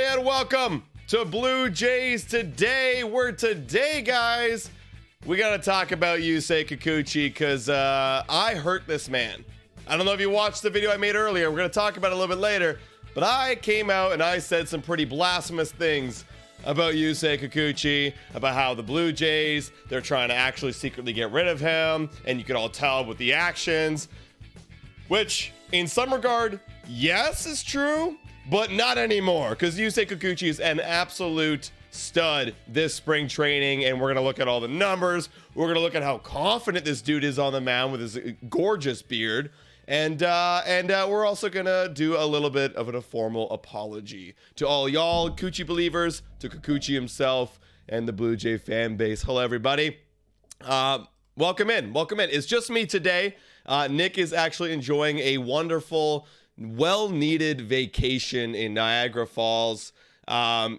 everybody, and welcome to Blue Jays Today. Today, guys, we got to talk about Yusei Kikuchi because I hurt this man. I don't know if you watched the video I made earlier. We're going to talk about it a little bit later, but I came out and I said some pretty blasphemous things about Yusei Kikuchi, about how the Blue Jays, they're trying to actually secretly get rid of him, and you can all tell with the actions, which in some regard, yes, is true, but not anymore, because Yusei Kikuchi is an absolute stud this spring training, and we're going to look at all the numbers. We're going to look at how confident this dude is on the mound with his gorgeous beard, and we're also going to do a little bit of a formal apology to all y'all Kikuchi believers, to Kikuchi himself, and the Blue Jay fan base. Hello, everybody. Welcome in. It's just me today. Nick is actually enjoying a wonderful, well-needed vacation in Niagara Falls.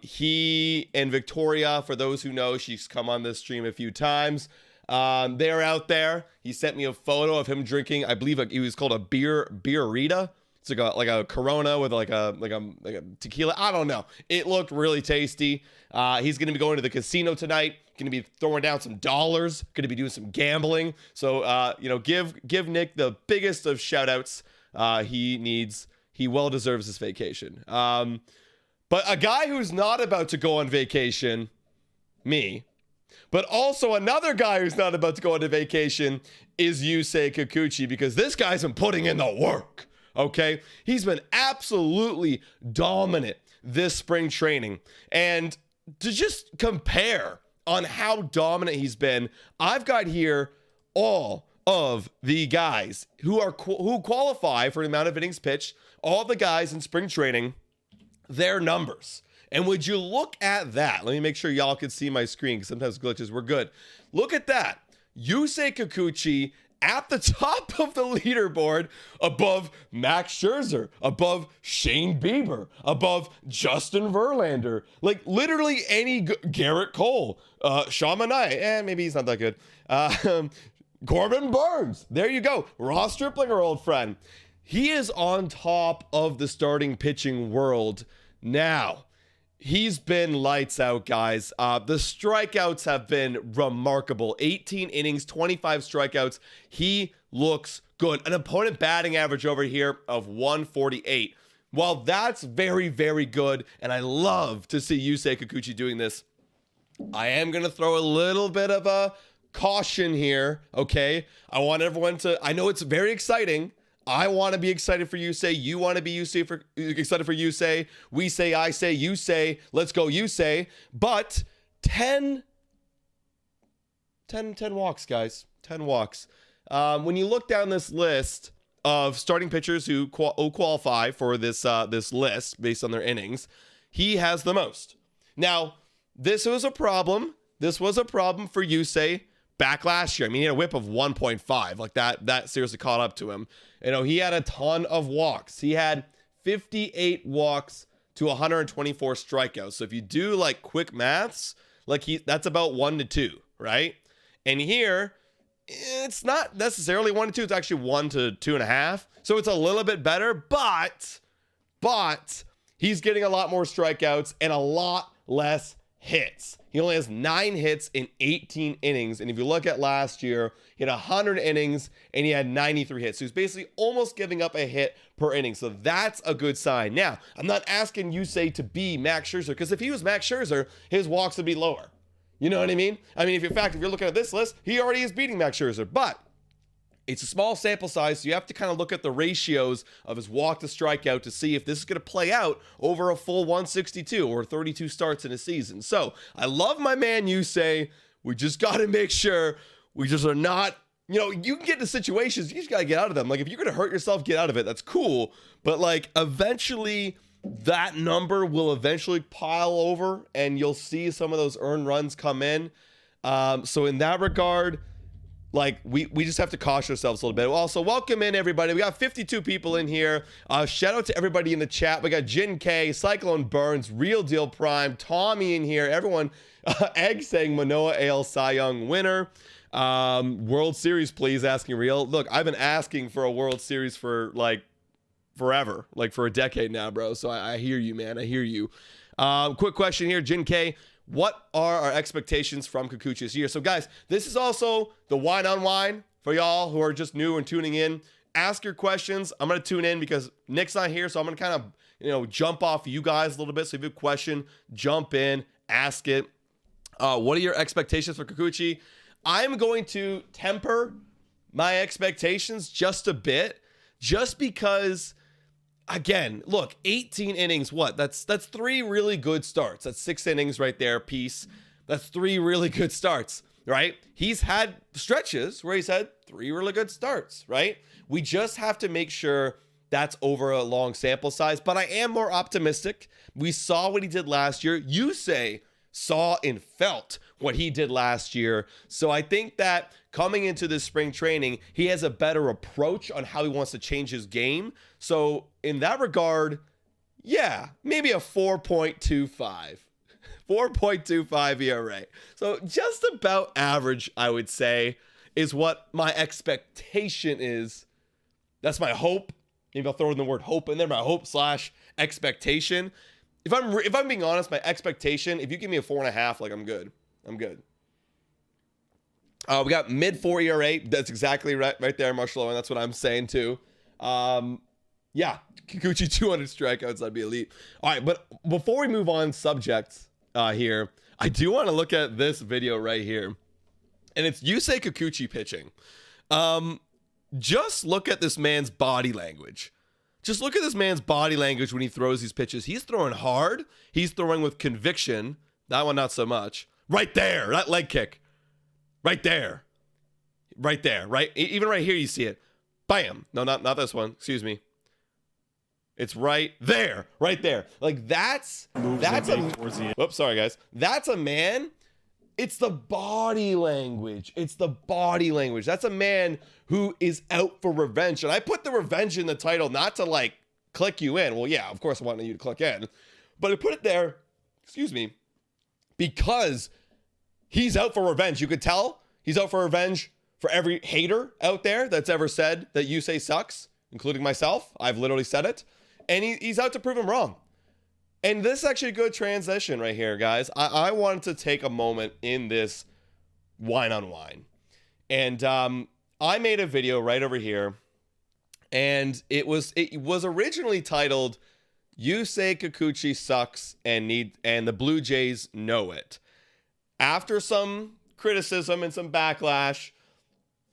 He and Victoria, for those who know, she's come on this stream a few times. They're out there. He sent me a photo of him drinking, I believe it was called a beerita. It's like a Corona with like a tequila. I don't know. It looked really tasty. He's going to be going to the casino tonight. Going to be throwing down some dollars. Going to be doing some gambling. So give Nick the biggest of shout outs. He well deserves this vacation. But a guy who's not about to go on vacation, me, but also another guy who's not about to go on a vacation is Yusei Kikuchi, because this guy's been putting in the work. Okay, he's been absolutely dominant this spring training, and to just compare on how dominant he's been, I've got here all of the guys who qualify for the amount of innings pitched, all the guys in spring training, their numbers. And would you look at that? Let me make sure y'all can see my screen, because sometimes glitches. We're good. Look at that. Yusei Kikuchi at the top of the leaderboard, above Max Scherzer, above Shane Bieber, above Justin Verlander, like literally any Garrett Cole, Sean Manoah, maybe he's not that good. Corbin Burns, there you go. Ross Stripling, our old friend. He is on top of the starting pitching world now. He's been lights out, guys. The strikeouts have been remarkable. 18 innings, 25 strikeouts. He looks good. An opponent batting average over here of 148. While that's very, very good, and I love to see Yusei Kikuchi doing this, I am going to throw a little bit of a caution here, okay? I want everyone to, I know it's very exciting. I want to be excited for Yusei. You want to be excited for Yusei. We say, I say, you say, let's go Yusei. But 10 walks, guys. 10 walks. When you look down this list of starting pitchers who qualify for this list based on their innings, he has the most. Now, this was a problem. This was a problem for Yusei back last year. I mean, he had a whip of 1.5. Like that seriously caught up to him. You know, he had a ton of walks. He had 58 walks to 124 strikeouts. So if you do like quick maths, like that's about 1 to 2, right? And here, it's not necessarily 1 to 2. It's actually 1 to 2.5. So it's a little bit better, but he's getting a lot more strikeouts and a lot less hits. He only has 9 hits in 18 innings. And if you look at last year, he had 100 innings and he had 93 hits. So he's basically almost giving up a hit per inning. So that's a good sign. Now, I'm not asking Yusei to be Max Scherzer, because if he was Max Scherzer, his walks would be lower. You know what I mean? I mean, if you're looking at this list, he already is beating Max Scherzer. But it's a small sample size, so you have to kind of look at the ratios of his walk to strikeout to see if this is going to play out over a full 162 or 32 starts in a season. So I love my man Yusei. We just got to make sure we just are not, you can get into situations, you just got to get out of them. Like if you're going to hurt yourself, get out of it. That's cool. But like eventually that number will eventually pile over and you'll see some of those earned runs come in. So in that regard, like we just have to caution ourselves a little bit. Also, welcome in everybody. We got 52 people in here. Shout out to everybody in the chat. We got Jin K, Cyclone Burns, Real Deal Prime, Tommy in here. Everyone, Egg saying Manoah AL Cy Young winner. World Series, please, asking Real. Look, I've been asking for a World Series for like forever, like for a decade now, bro. So I hear you, man. I hear you. Quick question here, Jin K. What are our expectations from Kikuchi this year? So, guys, this is also the wine on wine for y'all who are just new and tuning in. Ask your questions. I'm going to tune in because Nick's not here, so I'm going to kind of, jump off you guys a little bit. So if you have a question, jump in, ask it. What are your expectations for Kikuchi? I'm going to temper my expectations just a bit, just because, again, look, 18 innings, what? That's 3 really good starts. That's 6 innings right there, piece. That's 3 really good starts, right? He's had stretches where he's had 3 really good starts, right? We just have to make sure that's over a long sample size, but I am more optimistic. We saw what he did last year. Yusei saw and felt what he did last year. So I think that coming into this spring training, he has a better approach on how he wants to change his game. So in that regard, yeah, maybe a 4.25. 4.25 ERA. So just about average, I would say, is what my expectation is. That's my hope. Maybe I'll throw in the word hope in there, my hope / expectation. If I'm being honest, my expectation, if you give me a 4.5, like I'm good. I'm good. We got mid 4 ERA. That's exactly right there, Marshall. And that's what I'm saying too. Yeah, Kikuchi 200 strikeouts. That'd be elite. All right, but before we move on subjects here, I do want to look at this video right here. And it's Yusei Kikuchi pitching. Just look at this man's body language. Just look at this man's body language when he throws these pitches. He's throwing hard. He's throwing with conviction. That one, not so much. Right there, that leg kick. Right there. Right there, right? Even right here, you see it. Bam. No, not this one. Excuse me. It's right there. Right there. Like, that's a... Whoops, sorry, guys. That's a man... It's the body language. It's the body language. That's a man who is out for revenge. And I put the revenge in the title not to like click you in. Well, yeah, of course I wanted you to click in. But I put it there, excuse me, because he's out for revenge. You could tell he's out for revenge for every hater out there that's ever said that Yusei sucks, including myself. I've literally said it. And he's out to prove him wrong. And this is actually a good transition right here, guys. I wanted to take a moment in this wine on wine. And I made a video right over here. And it was originally titled Yusei Kikuchi sucks and the Blue Jays know it. After some criticism and some backlash,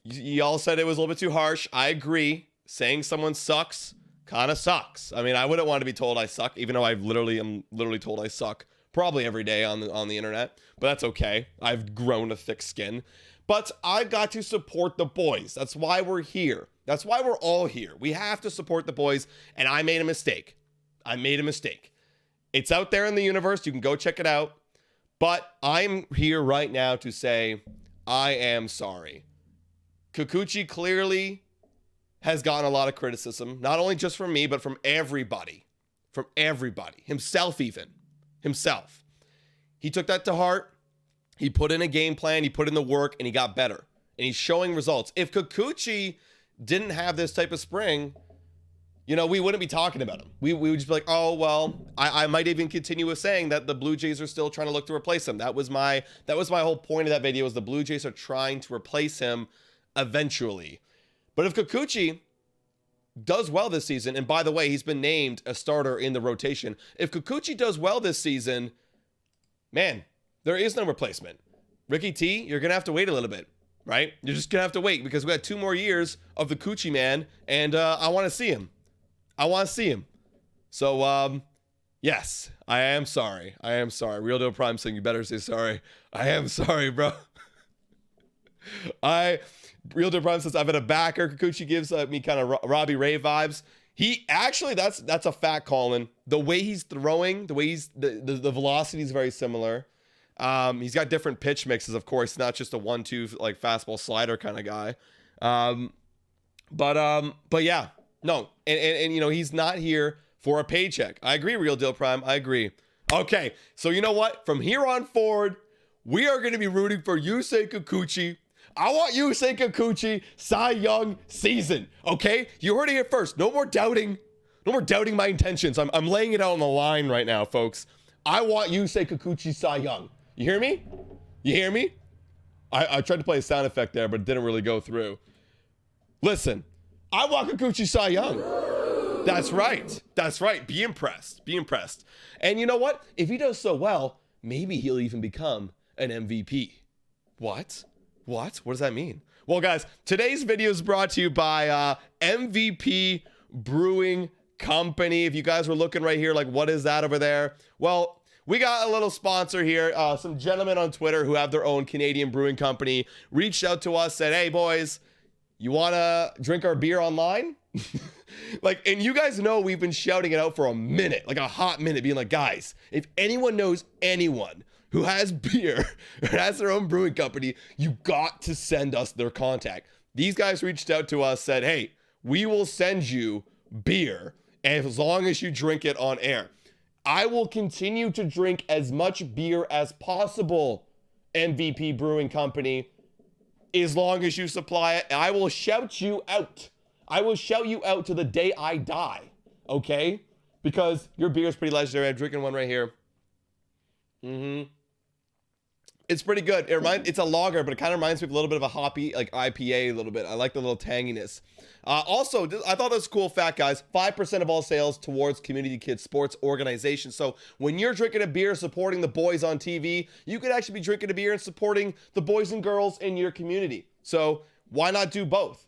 y'all said it was a little bit too harsh. I agree. Saying someone sucks kind of sucks. I mean, I wouldn't want to be told I suck, even though I'm literally told I suck probably every day on the internet. But that's okay. I've grown a thick skin. But I got to support the boys. That's why we're here. That's why we're all here. We have to support the boys. And I made a mistake. It's out there in the universe. You can go check it out. But I'm here right now to say I am sorry. Kikuchi clearly has gotten a lot of criticism, not only just from me, but from everybody. Himself. He took that to heart. He put in a game plan, he put in the work, and he got better. And he's showing results. If Kikuchi didn't have this type of spring, we wouldn't be talking about him. We would just be like, oh, well, I might even continue with saying that the Blue Jays are still trying to look to replace him. That was my whole point of that video, was the Blue Jays are trying to replace him eventually. But if Kikuchi does well this season, and by the way, he's been named a starter in the rotation. If Kikuchi does well this season, man, there is no replacement. Ricky T, you're going to have to wait a little bit, right? You're just going to have to wait because we got 2 more years of the Coochie man, and I want to see him. So, yes, I am sorry. Real Deal Prime saying you better say sorry. I am sorry, bro. Real Deal Prime says, I've been a backer. Kikuchi gives me kind of Robbie Ray vibes. He actually, that's a fact, Colin. The way he's throwing, the velocity is very similar. He's got different pitch mixes, of course, not just a 1-2 like fastball slider kind of guy. But yeah, no, and he's not here for a paycheck. I agree, Real Deal Prime. I agree. Okay, so you know what? From here on forward, we are going to be rooting for Yusei Kikuchi. I want Yusei Kikuchi Cy Young season. Okay, you heard it here first. No more doubting my intentions. I'm laying it out on the line right now, folks. I want Yusei Kikuchi Cy Young. You hear me? You hear me? I tried to play a sound effect there, but it didn't really go through. Listen, I want Kikuchi Cy Young. That's right. That's right. Be impressed. Be impressed. And you know what? If he does so well, maybe he'll even become an MVP. What? What? What does that mean? Well, guys, today's video is brought to you by MVP Brewing Company. If you guys were looking right here, like, what is that over there? Well, we got a little sponsor here. Some gentlemen on Twitter who have their own Canadian brewing company reached out to us, said, hey, boys, you want to drink our beer online? Like, and you guys know we've been shouting it out for a minute, like a hot minute, being like, guys, if anyone knows anyone who has beer or has their own brewing company, you got to send us their contact. These guys reached out to us, said, hey, we will send you beer as long as you drink it on air. I will continue to drink as much beer as possible, MVP Brewing Company, as long as you supply it. I will shout you out. I will shout you out to the day I die, okay? Because your beer is pretty legendary. I'm drinking one right here. It's pretty good. It's a lager, but it kind of reminds me of a little bit of a hoppy, like IPA a little bit. I like the little tanginess. Also, I thought that was a cool fact, guys. 5% of all sales towards Community Kids Sports Organization. So when you're drinking a beer supporting the boys on TV, you could actually be drinking a beer and supporting the boys and girls in your community. So why not do both?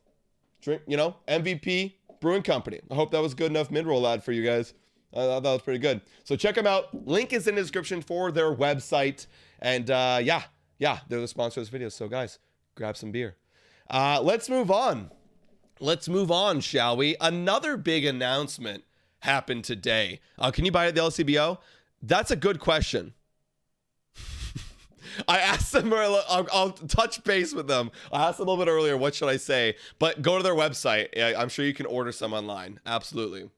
Drink, you know, MVP Brewing Company. I hope that was good enough mid-roll ad for you guys. I thought that was pretty good. So check them out. Link is in the description for their website. And yeah, they're the sponsor of this video. So guys, grab some beer. Let's move on. Let's move on, shall we? Another big announcement happened today. Can you buy it at the LCBO? That's a good question. I asked them, I'll touch base with them. I asked them a little bit earlier, what should I say? But go to their website. I'm sure you can order some online. Absolutely.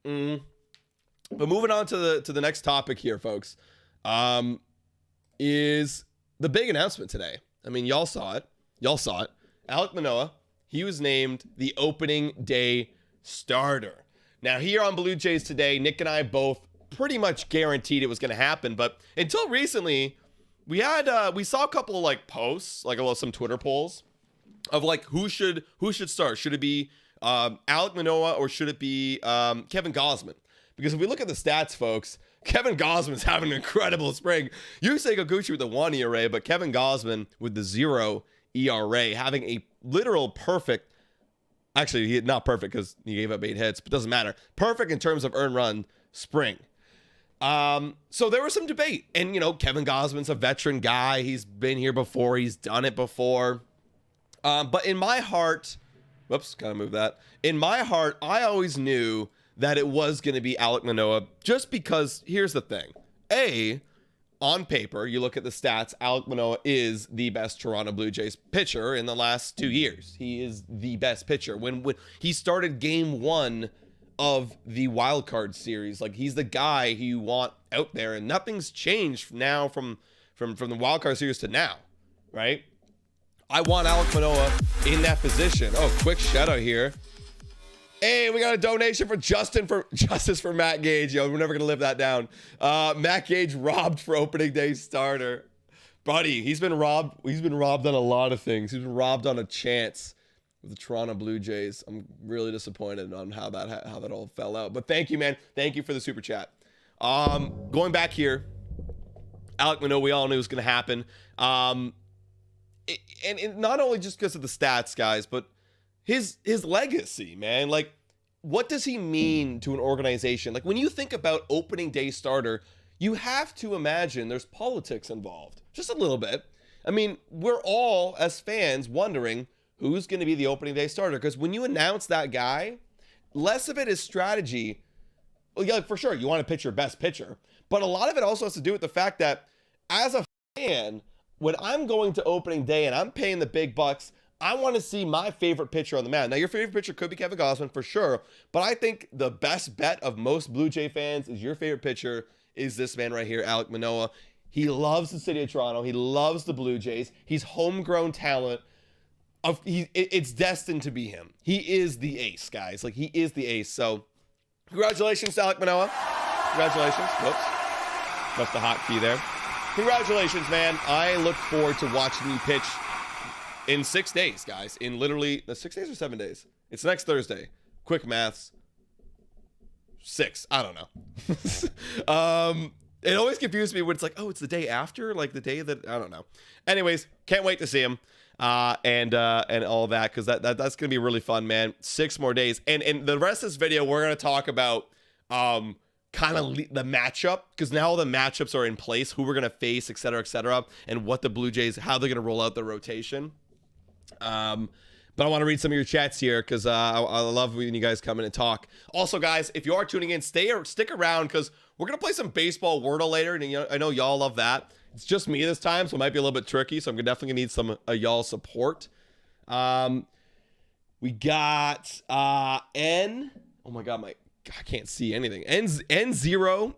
But moving on to the next topic here, folks, is the big announcement today. I mean, y'all saw it. Y'all saw it. Alek Manoah, he was named the opening day starter. Now, here on Blue Jays Today, Nick and I both pretty much guaranteed it was going to happen. But until recently, we saw a couple of like posts, like some Twitter polls of like who should start. Should it be Alek Manoah or should it be Kevin Gausman? Because if we look at the stats, folks, Kevin Gausman's having an incredible spring. Yusei Kikuchi with the 1 ERA, but Kevin Gausman with the 0 ERA, having a literal perfect, actually not perfect because he gave up 8 hits, but doesn't matter. Perfect in terms of earned run spring. So there was some debate, and you know, Kevin Gausman's a veteran guy. He's been here before. He's done it before. But in my heart, whoops, gotta move that. In my heart, I always knew that it was going to be Alek Manoah, just because here's the thing. On paper, you look at the stats, Alek Manoah is the best Toronto Blue Jays pitcher in the last 2 years. He is the best pitcher. When he started game 1 of the wild card series, like he's the guy who you want out there, and nothing's changed now from the wild card series to now, right? I want Alek Manoah in that position. Oh, quick shout out here. Hey, we got a donation for Justice for Matt Gage. Yo, we're never gonna live that down. Matt Gage robbed for opening day starter. Buddy, he's been robbed. He's been robbed on a lot of things. He's been robbed on a chance with the Toronto Blue Jays. I'm really disappointed on how that all fell out. But thank you, man. Thank you for the super chat. Going back here, Alek Manoah, we all knew was gonna happen. And not only just because of the stats, guys, but his legacy, man. Like, what does he mean to an organization? Like, when you think about opening day starter, you have to imagine there's politics involved, just a little bit. I mean, we're all, as fans, wondering who's going to be the opening day starter, because when you announce that guy, less of it is strategy. Well, yeah, for sure, you want to pitch your best pitcher, but a lot of it also has to do with the fact that as a fan, when I'm going to opening day and I'm paying the big bucks, I want to see my favorite pitcher on the mound. Now, your favorite pitcher could be Kevin Gausman for sure, but I think the best bet of most Blue Jay fans is your favorite pitcher is this man right here, Alek Manoah. He loves the city of Toronto. He loves the Blue Jays. He's homegrown talent. It's destined to be him. He is the ace, guys. Like, he is the ace. So, congratulations to Alek Manoah. Congratulations. Whoops. Press the hotkey there. Congratulations, man. I look forward to watching you pitch in 6 days, guys. In literally 6 days or 7 days? It's next Thursday. Quick maths. 6. I don't know. It always confuses me when it's like, oh, it's the day after, like the day that I don't know. Anyways, can't wait to see him and all that, because that's gonna be really fun, man. 6 more days, and the rest of this video we're gonna talk about kind of the matchup, because now all the matchups are in place, who we're gonna face, etc., and what the Blue Jays, how they're gonna roll out the rotation. But I want to read some of your chats here, because I love when you guys come in and talk. Also, guys, if you are tuning in, stick around, because we're going to play some baseball Wordle later, and I know y'all love that. It's just me this time, so it might be a little bit tricky, so I'm definitely going to need some y'all support. We got N. Oh, my God, I can't see anything. N083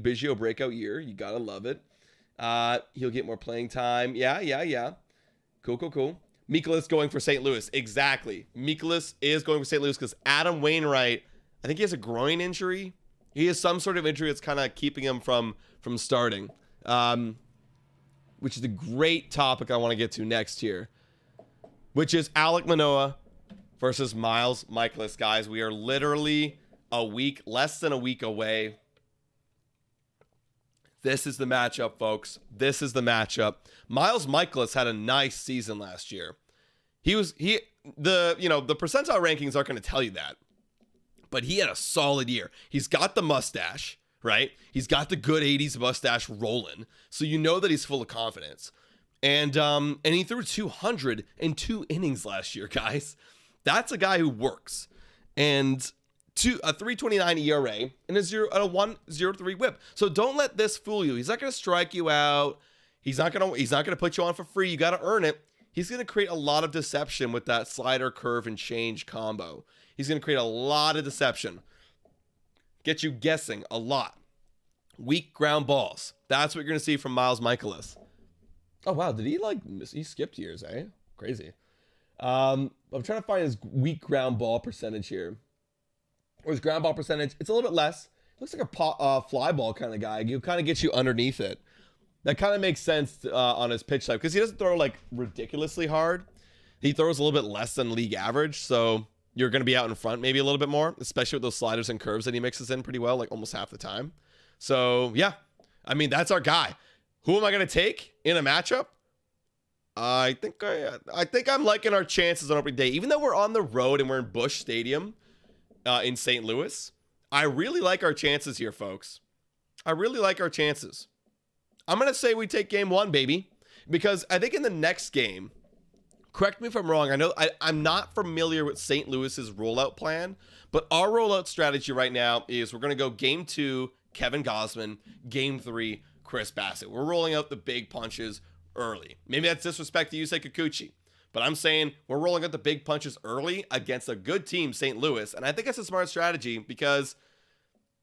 Biggio breakout year. You got to love it. He'll get more playing time. Yeah. Cool. Mikolas going for St. Louis. Exactly. Mikolas is going for St. Louis because Adam Wainwright, I think he has a groin injury. He has some sort of injury that's kind of keeping him from starting, which is a great topic I want to get to next here, which is Alek Manoah versus Miles Mikolas. Guys, we are literally less than a week away. This is the matchup, folks. This is the matchup. Miles Mikolas had a nice season last year. The percentile rankings aren't going to tell you that, but he had a solid year. He's got the mustache, right? He's got the good 80s mustache rolling, so you know that he's full of confidence. And he threw 202 innings last year, guys. That's a guy who works. And a 3.29 ERA and a 1.03 WHIP. So don't let this fool you. He's not going to strike you out. He's not going to put you on for free. You got to earn it. He's going to create a lot of deception with that slider, curve, and change combo. He's going to create a lot of deception. Get you guessing a lot. Weak ground balls. That's what you're going to see from Miles Mikolas. Oh, wow. Did he skipped years, eh? Crazy. I'm trying to find his weak ground ball percentage here. Or his ground ball percentage, it's a little bit less. Looks like a fly ball kind of guy. He'll kind of get you underneath it. That kind of makes sense on his pitch type, because he doesn't throw like ridiculously hard. He throws a little bit less than league average, so you're going to be out in front maybe a little bit more, especially with those sliders and curves that he mixes in pretty well, like almost half the time. So yeah, I mean, that's our guy. Who am I going to take in a matchup? I think I'm liking our chances on opening day, even though we're on the road and we're in Busch Stadium. In St. Louis, I really like our chances here, folks. I really like our chances. I'm going to say we take game 1, baby, because I think in the next game, correct me if I'm wrong, I'm not familiar with St. Louis's rollout plan, but our rollout strategy right now is we're going to go game 2, Kevin Gausman, game 3, Chris Bassett. We're rolling out the big punches early. Maybe that's disrespect to Yusei Kikuchi, but I'm saying we're rolling out the big punches early against a good team, St. Louis. And I think that's a smart strategy, because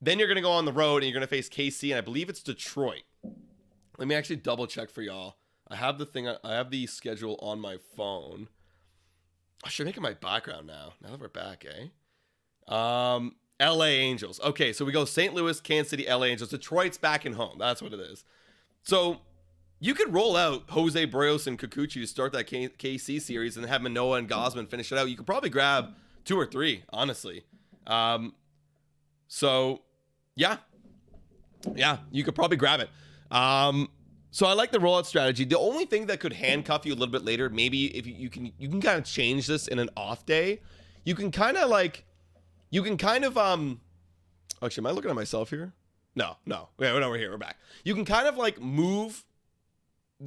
then you're going to go on the road and you're going to face KC, and I believe it's Detroit. Let me actually double check for y'all. I have the schedule on my phone. I should make it my background now that we're back, eh? LA Angels. Okay, so we go St. Louis, Kansas City, LA Angels. Detroit's back and home. That's what it is. So you could roll out Jose Barrios and Kikuchi to start that KC series and have Manoah and Gausman finish it out. You could probably grab 2 or 3, honestly. So yeah, you could probably grab it. So I like the rollout strategy. The only thing that could handcuff you a little bit later, maybe if you can kind of change this in an off day. You can kind of actually, am I looking at myself here? No. Yeah, we're here. We're back. You can kind of like move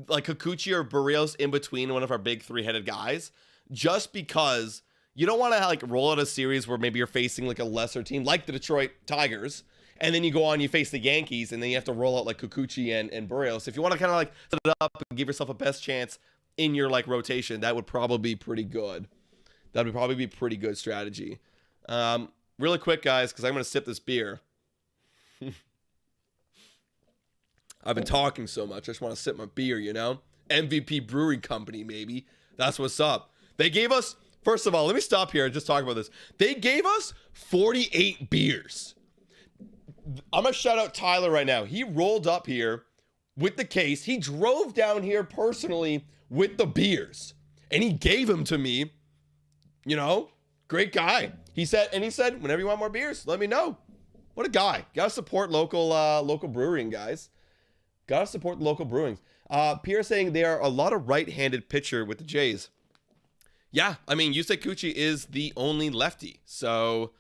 like Kikuchi or Barrios in between one of our big 3-headed guys, just because you don't want to like roll out a series where maybe you're facing like a lesser team like the Detroit Tigers, and then you go on, you face the Yankees, and then you have to roll out like Kikuchi and Barrios. If you want to kind of like set it up and give yourself a best chance in your like rotation, that would probably be pretty good. That would probably be pretty good strategy. Really quick, guys, because I'm going to sip this beer. I've been talking so much. I just want to sip my beer, you know? MVP Brewing Company, maybe. That's what's up. They gave us, first of all, let me stop here and just talk about this. They gave us 48 beers. I'm going to shout out Tyler right now. He rolled up here with the case. He drove down here personally with the beers, and he gave them to me. You know, great guy. He said, whenever you want more beers, let me know. What a guy. Got to support local brewing, guys. Got to support the local brewings. Pierre saying they are a lot of right-handed pitcher with the Jays. Yeah, I mean, Yusei Kikuchi is the only lefty. So,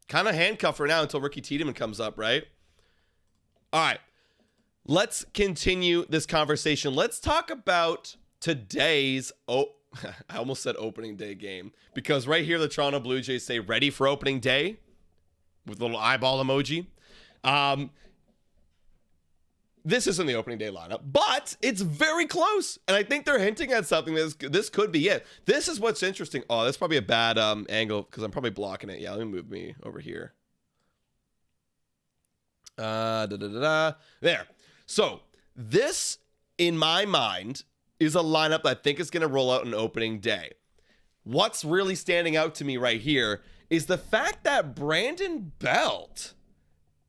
kind of handcuffed for now until Ricky Tiedemann comes up, right? All right. Let's continue this conversation. Let's talk about today's... I almost said opening day game. Because right here, the Toronto Blue Jays say, ready for opening day? With a little eyeball emoji. This isn't the opening day lineup, but it's very close. And I think they're hinting at something. This could be it. This is what's interesting. Oh, that's probably a bad angle because I'm probably blocking it. Yeah, let me move me over here. There. So this, in my mind, is a lineup that I think is going to roll out on opening day. What's really standing out to me right here is the fact that Brandon Belt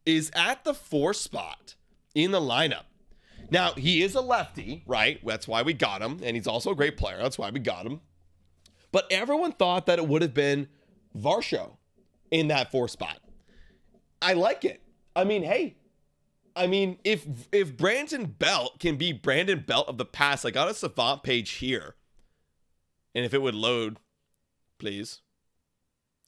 is at the 4 spot in the lineup. Now, he is a lefty, right? That's why we got him. And he's also a great player. That's why we got him. But everyone thought that it would have been Varsho in that 4 spot. I like it. I mean, hey. I mean, if Brandon Belt can be Brandon Belt of the past, I got a Savant page here. And if it would load, please.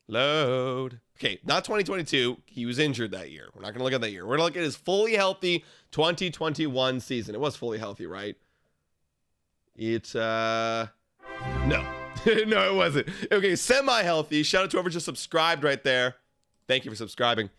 Load. Okay, not 2022. He was injured that year. We're not going to look at that year. We're going to look at his fully healthy 2021 season. It was fully healthy, right? It's, no. No, it wasn't. Okay, semi-healthy. Shout out to whoever just subscribed right there. Thank you for subscribing.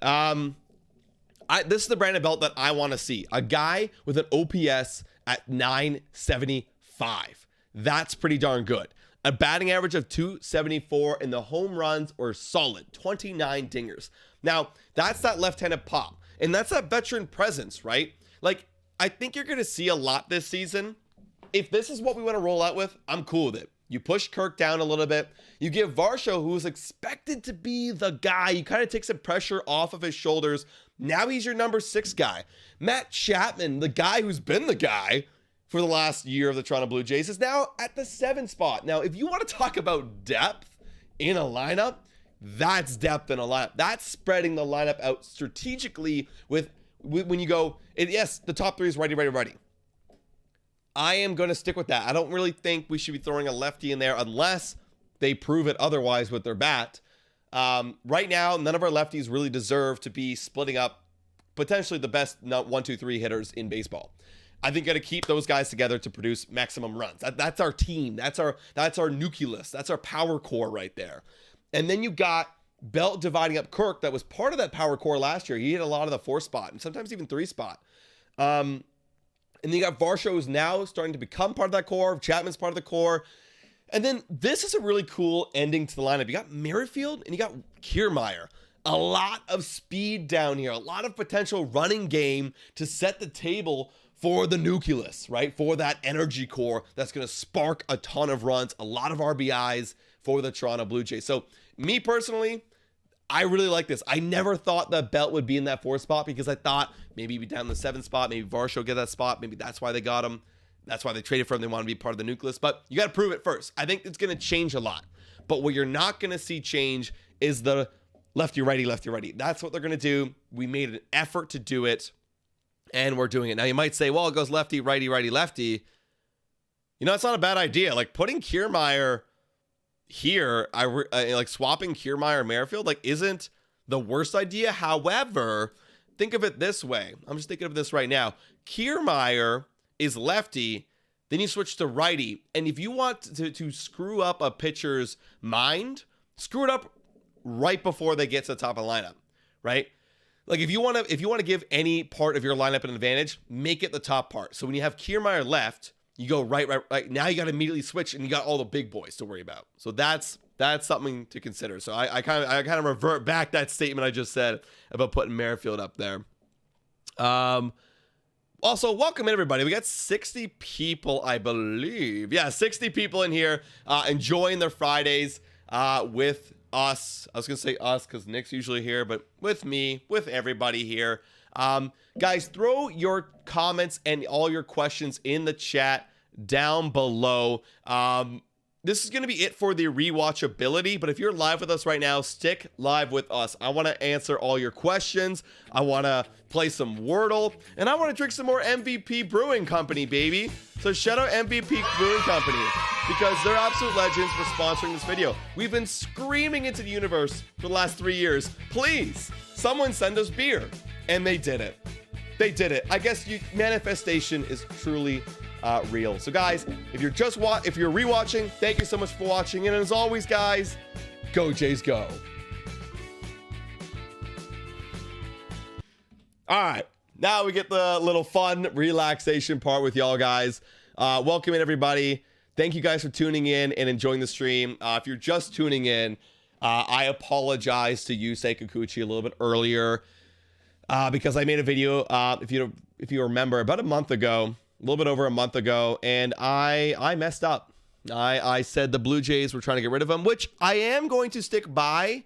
This is the Brandon Belt that I want to see. A guy with an OPS at 975. That's pretty darn good. A batting average of 274, and the home runs were solid, 29 dingers. Now, that's that left-handed pop, and that's that veteran presence, right? Like, I think you're going to see a lot this season. If this is what we want to roll out with, I'm cool with it. You push Kirk down a little bit. You give Varsho, who's expected to be the guy, you kind of take some pressure off of his shoulders. Now he's your number 6 guy. Matt Chapman, the guy who's been the guy for the last year of the Toronto Blue Jays, is now at the 7 spot. Now, if you want to talk about depth in a lineup, that's depth in a lineup. That's spreading the lineup out strategically with when you go, yes, the top 3 is righty, righty, righty. I am going to stick with that. I don't really think we should be throwing a lefty in there unless they prove it otherwise with their bat. Right now, none of our lefties really deserve to be splitting up potentially the best 1, 2, 3 hitters in baseball. I think got to keep those guys together to produce maximum runs. That's our team. That's our nucleus. That's our power core right there. And then you got Belt dividing up Kirk. That was part of that power core last year. He hit a lot of the 4 spot and sometimes even 3 spot. And then you got Varsho, who's now starting to become part of that core. Chapman's part of the core. And then this is a really cool ending to the lineup. You got Merrifield and you got Kiermaier. A lot of speed down here. A lot of potential running game to set the table for the nucleus, right? For that energy core that's going to spark a ton of runs, a lot of RBIs for the Toronto Blue Jays. So me personally, I really like this. I never thought that Belt would be in that 4 spot because I thought maybe he'd be down in the 7 spot. Maybe Varsho get that spot. Maybe that's why they got him. That's why they traded for him. They want to be part of the nucleus. But you got to prove it first. I think it's going to change a lot. But what you're not going to see change is the lefty, righty, lefty, righty. That's what they're going to do. We made an effort to do it. And we're doing it. Now, you might say, well, it goes lefty, righty, righty, lefty. You know, it's not a bad idea. Like, putting Kiermaier here, like, swapping Kiermaier Merrifield, like, isn't the worst idea. However, think of it this way. I'm just thinking of this right now. Kiermaier is lefty. Then you switch to righty. And if you want to screw up a pitcher's mind, screw it up right before they get to the top of the lineup, right? Like, if you want to give any part of your lineup an advantage, make it the top part. So when you have Kiermaier left, you go right. Now you got to immediately switch, and you got all the big boys to worry about. So that's something to consider. So I kind of revert back that statement I just said about putting Merrifield up there. Also, welcome in, everybody. We got 60 people, I believe. Yeah, 60 people in here enjoying their Fridays with us. I was going to say us because Nick's usually here, but with me, with everybody here. Guys, throw your comments and all your questions in the chat down below. This is going to be it for the rewatchability, but if you're live with us right now, stick live with us. I want to answer all your questions. I want to play some Wordle, and I want to drink some more MVP Brewing Company, baby. So shout out MVP Brewing Company because they're absolute legends for sponsoring this video. We've been screaming into the universe for the last 3 years. Please, someone send us beer. And they did it. They did it. I guess manifestation is truly real. So guys, if you're rewatching, thank you so much for watching. And as always, guys, go Jays go. All right, now we get the little fun relaxation part with y'all guys. Welcome in everybody. Thank you guys for tuning in and enjoying the stream. If you're just tuning in, I apologize to Yusei Kikuchi a little bit earlier. Because I made a video, if you remember, about a month ago, a little bit over a month ago, and I messed up. I said the Blue Jays were trying to get rid of him, which I am going to stick by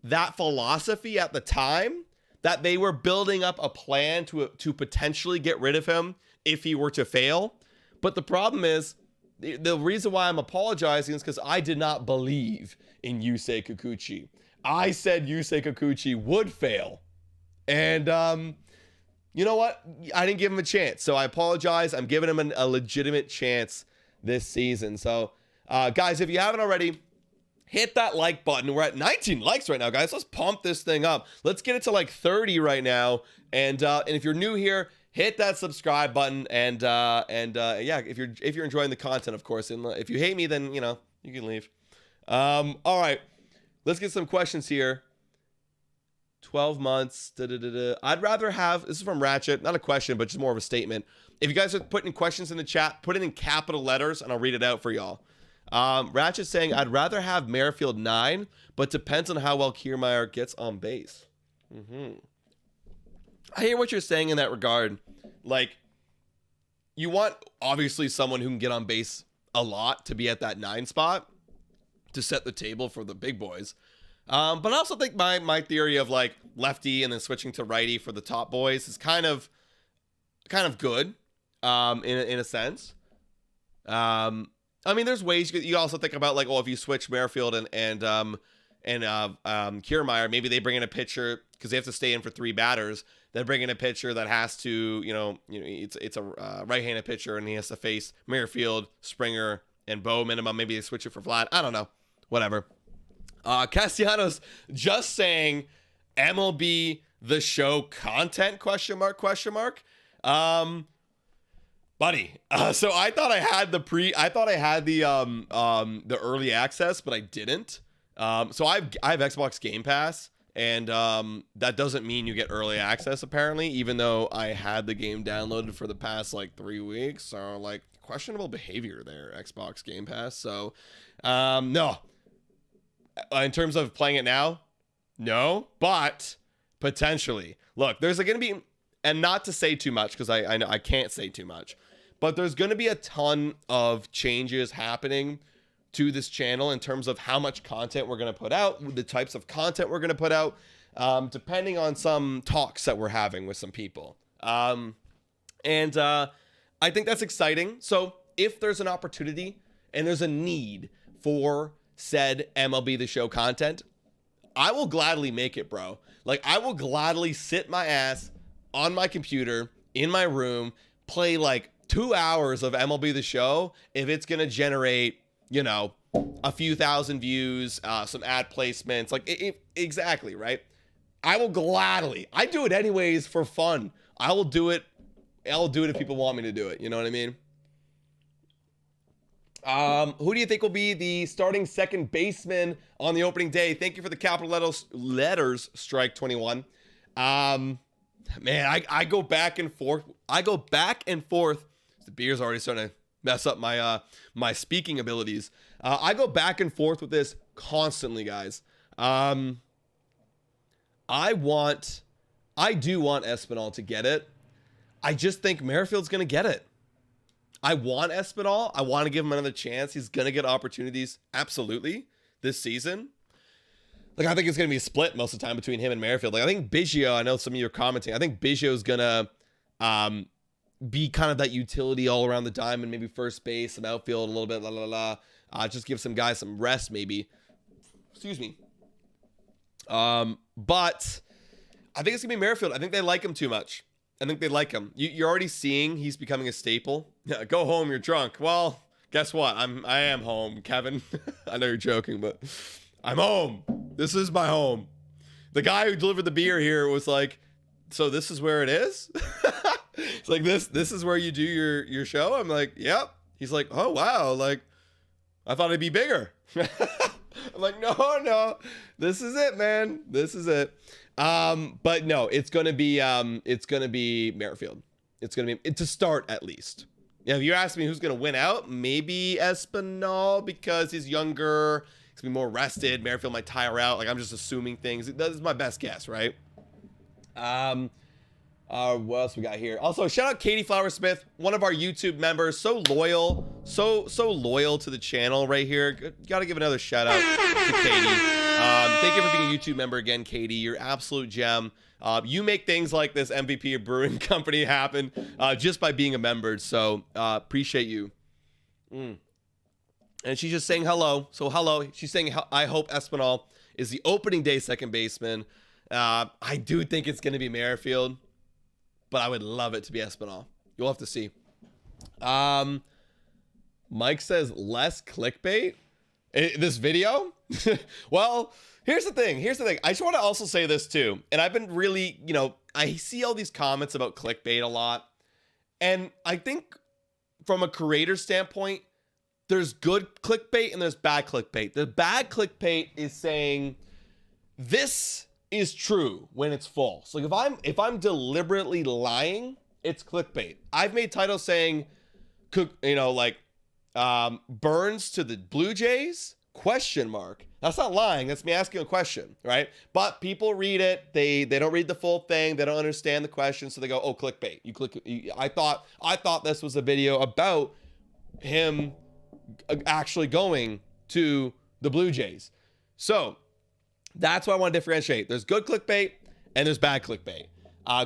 that philosophy at the time, that they were building up a plan to potentially get rid of him if he were to fail. But the problem is, the reason why I'm apologizing is because I did not believe in Yusei Kikuchi. I said Yusei Kikuchi would fail. And you know what? I didn't give him a chance. So I apologize. I'm giving him a legitimate chance this season. So guys, if you haven't already, hit that like button. We're at 19 likes right now, guys. Let's pump this thing up. Let's get it to like 30 right now. And if you're new here, hit that subscribe button. And yeah, if you're enjoying the content, of course. And if you hate me, then you know you can leave. All right, let's get some questions here. 12 months. I'd rather have, this is from Ratchet, not a question, but just more of a statement. If you guys are putting questions in the chat, put it in capital letters and I'll read it out for y'all. Ratchet saying, I'd rather have Merrifield 9, but depends on how well Kiermaier gets on base. I hear what you're saying in that regard. Like, you want, obviously, someone who can get on base a lot to be at that 9 spot to set the table for the big boys. But I also think my theory of like lefty and then switching to righty for the top boys is kind of good, in a sense. I mean, there's ways you also think about like, oh, if you switch Merrifield and Kiermaier, maybe they bring in a pitcher because they have to stay in for 3 batters. They bring in a pitcher that has to, it's a right-handed pitcher and he has to face Merrifield, Springer, and Bo minimum. Maybe they switch it for Vlad. I don't know. Whatever. Castellanos just saying MLB The Show content, question mark. Buddy, so I thought I had the early access, but I didn't. So I have Xbox Game Pass, and that doesn't mean you get early access apparently, even though I had the game downloaded for the past like 3 weeks. So like questionable behavior there, Xbox Game Pass. So no. In terms of playing it now, no, but potentially. Look, there's going to be, and not to say too much because I know I can't say too much, but there's going to be a ton of changes happening to this channel in terms of how much content we're going to put out, the types of content we're going to put out, depending on some talks that we're having with some people. I think that's exciting. So if there's an opportunity and there's a need for said MLB The Show content, I will gladly make it, bro. Like, I will gladly sit my ass on my computer in my room, play like 2 hours of MLB The Show if it's gonna generate, a few thousand views, some ad placements, like exactly, right? I will gladly. I do it anyways for fun. I'll do it if people want me to do it. You know what I mean? Who do you think will be the starting second baseman on the opening day? Thank you for the capital letters, Strike 21. Man, I go back and forth. The beer's already starting to mess up my speaking abilities. I go back and forth with this constantly, guys. I do want Espinal to get it. I just think Merrifield's going to get it. I want Espinal. I want to give him another chance. He's going to get opportunities, absolutely, this season. Like, I think it's going to be split most of the time between him and Merrifield. Like, I think Biggio, I know some of you are commenting, I think Biggio's going to be kind of that utility all around the diamond, maybe first base, some outfield, a little bit, just give some guys some rest, maybe. Excuse me. But I think it's going to be Merrifield. I think they like him too much. I think they like him. You're already seeing he's becoming a staple. Yeah, go home, you're drunk. Well, guess what? I am home, Kevin. I know you're joking, but I'm home. This is my home. The guy who delivered the beer here was like, so this is where it is? It's like, this is where you do your show? I'm like, yep. He's like, oh, wow. Like, I thought it'd be bigger. I'm like, no, this is it, man. This is it. But no, it's gonna be Merrifield. It's gonna be to start at least. Yeah, if you ask me who's gonna win out, maybe Espinal because he's younger. He's gonna be more rested. Merrifield might tire out. Like, I'm just assuming things. That is my best guess, right? What else we got here? Also, shout out Katie Flower Smith, one of our YouTube members, so loyal, so loyal to the channel right here. Gotta give another shout out to Katie. Thank you for being a YouTube member again, Katie. You're absolute gem. You make things like this MVP of Brewing Company happen just by being a member. So appreciate you. And she's just saying hello. So hello. She's saying, I hope Espinal is the opening day second baseman. I do think it's going to be Merrifield, but I would love it to be Espinal. You'll have to see. Mike says less clickbait. This video? Well, here's the thing. I just want to also say this too. And I've been really, I see all these comments about clickbait a lot. And I think from a creator standpoint, there's good clickbait and there's bad clickbait. The bad clickbait is saying this is true when it's false. Like, if I'm deliberately lying, it's clickbait. I've made titles saying, Burns to the Blue Jays? ? That's not lying. That's me asking a question, right? But people read it. They don't read the full thing. They don't understand the question, so they go, "Oh, clickbait." I thought this was a video about him actually going to the Blue Jays. So that's why I want to differentiate. There's good clickbait and there's bad clickbait.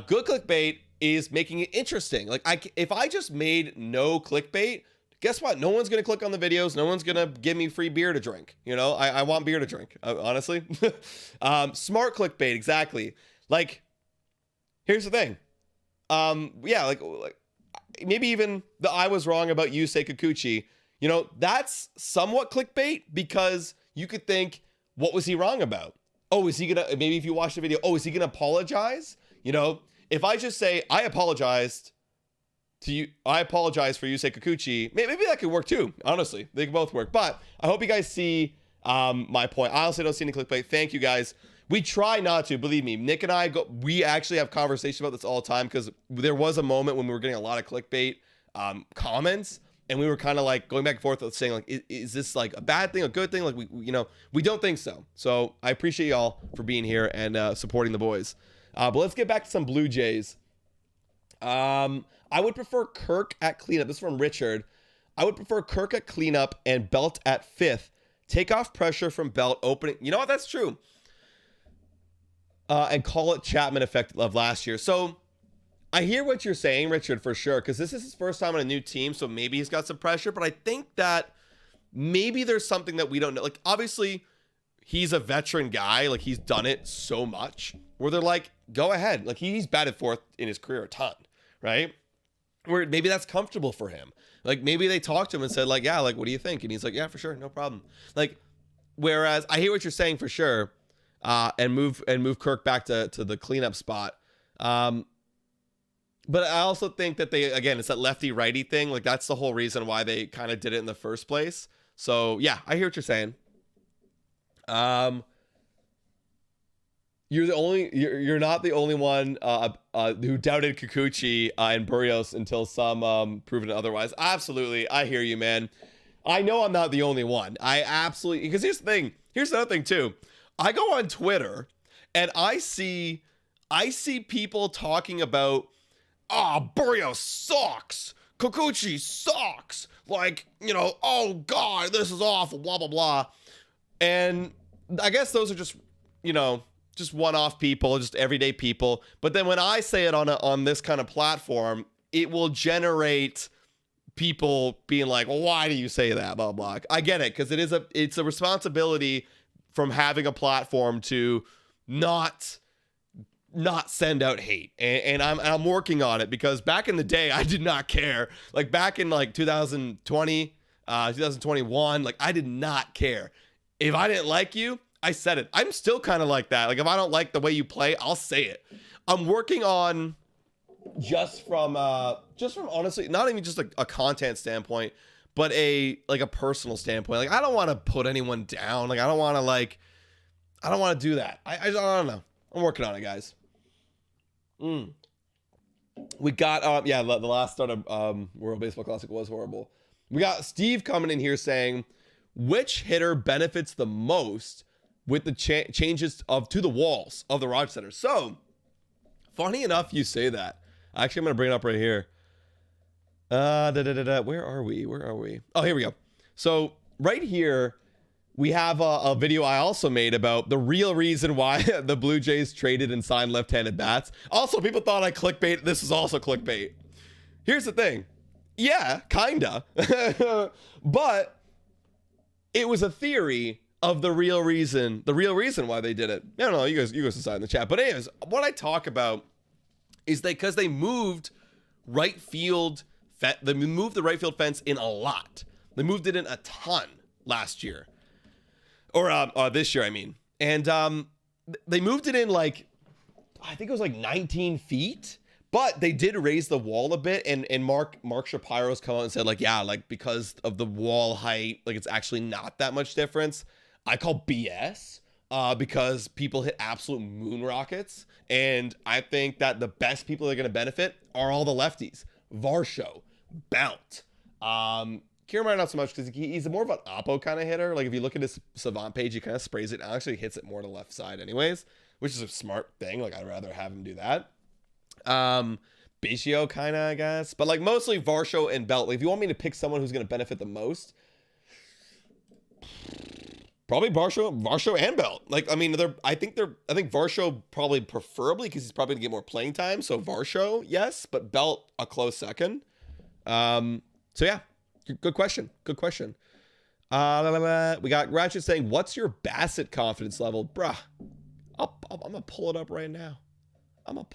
Good clickbait is making it interesting. Like, if I just made no clickbait, guess what? No one's going to click on the videos. No one's going to give me free beer to drink. I want beer to drink, honestly. Smart clickbait, exactly. Like, here's the thing. Like maybe even the I was wrong about Yusei Kikuchi. That's somewhat clickbait because you could think, what was he wrong about? Oh, is he going to, maybe if you watch the video, is he going to apologize? If I just say, I apologized for Yusei Kikuchi, maybe that could work too. Honestly, they can both work. But I hope you guys see my point. I honestly don't see any clickbait. Thank you guys. We try not to, believe me. Nick and I we actually have conversations about this all the time because there was a moment when we were getting a lot of clickbait comments, and we were kind of like going back and forth saying, like, is this like a bad thing, a good thing? Like, we don't think so. So I appreciate y'all for being here and supporting the boys. But let's get back to some Blue Jays. I would prefer Kirk at cleanup. This is from Richard. I would prefer Kirk at cleanup and Belt at fifth. Take off pressure from Belt opening. You know what? That's true. And call it Chapman effect of last year. So I hear what you're saying, Richard, for sure, because this is his first time on a new team, so maybe he's got some pressure. But I think that maybe there's something that we don't know. Like, obviously, he's a veteran guy. Like, he's done it so much where they're like, go ahead. Like, he's batted fourth in his career a ton, right? Where maybe that's comfortable for him. Like, maybe they talked to him and said, like, yeah, like, what do you think? And he's like, yeah, for sure, no problem. Like, whereas I hear what you're saying for sure, and move Kirk back to the cleanup spot. But I also think that it's that lefty righty thing. Like, that's the whole reason why they kind of did it in the first place. So yeah, I hear what you're saying. You're not the only one who doubted Kikuchi and Barrios until some proven otherwise. Absolutely, I hear you, man. I know I'm not the only one. I absolutely, because here's the thing. Here's another thing too. I go on Twitter and I see people talking about, Barrios sucks. Kikuchi sucks. Like, oh God, this is awful. Blah blah blah. And I guess those are just just one-off people, just everyday people. But then when I say it on this kind of platform, it will generate people being like, well, why do you say that? Blah, blah. I get it, because it's a responsibility from having a platform to not send out hate. And I'm working on it, because back in the day, I did not care. Like back in like 2020, 2021, like I did not care. If I didn't like you, I said it. I'm still kind of like that. Like if I don't like the way you play, I'll say it. I'm working on just from honestly, not even just a content standpoint, but a personal standpoint. Like I don't want to put anyone down. Like I don't want to do that. I don't know. I'm working on it, guys. We got the last start of World Baseball Classic was horrible. We got Steve coming in here saying, which hitter benefits the most with the changes to the walls of the Rogers Center? So, funny enough, you say that. Actually, I'm going to bring it up right here. Where are we? Oh, here we go. So, right here, we have a video I also made about the real reason why the Blue Jays traded and signed left-handed bats. Also, people thought I clickbait. This is also clickbait. Here's the thing. Yeah, kinda. But it was a theory of the real reason why they did it. I don't know, you guys decide in the chat. But anyways, what I talk about is because they moved the right field fence in a lot. They moved it in a ton last year. Or this year, I mean. And they moved it in like, I think it was like 19 feet. But they did raise the wall a bit, and Mark Shapiro's come out and said, like, yeah, like, because of the wall height, like, it's actually not that much difference. I call BS, because people hit absolute moon rockets, and I think that the best people that are going to benefit are all the lefties. Varsho, Belt. Kiermaier not so much, because he's more of an oppo kind of hitter. Like, if you look at his Savant page, he kind of sprays it and actually hits it more to the left side anyways, which is a smart thing. Like, I'd rather have him do that. Biggio kind of, I guess, but like mostly Varsho and Belt. Like if you want me to pick someone who's going to benefit the most, probably Varsho and Belt. Like, I mean, I think Varsho probably preferably, because he's probably gonna get more playing time. So Varsho, yes, but Belt a close second. So yeah, good question. We got Ratchet saying, what's your Bassett confidence level? Bruh, I'm gonna pull it up right now. I'll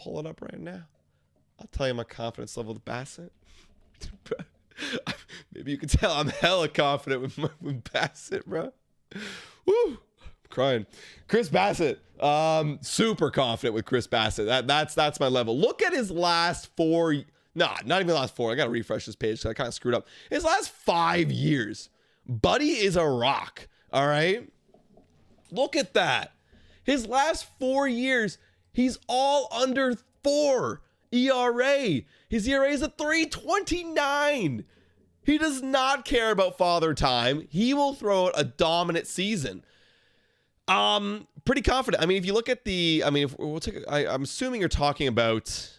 tell you my confidence level with Bassett. Maybe you can tell I'm hella confident with Bassett, bro. Woo! I'm crying. Chris Bassett. Super confident with Chris Bassett. That's my level. Look at his last four. Not even the last four. I gotta refresh this page, so I kind of screwed up. His last 5 years. Buddy is a rock. All right? Look at that. His last 4 years, he's all under 4 ERA. His ERA is a 3.29. He does not care about father time. He will throw out a dominant season. Pretty confident. I mean, if you look at I'm assuming you're talking about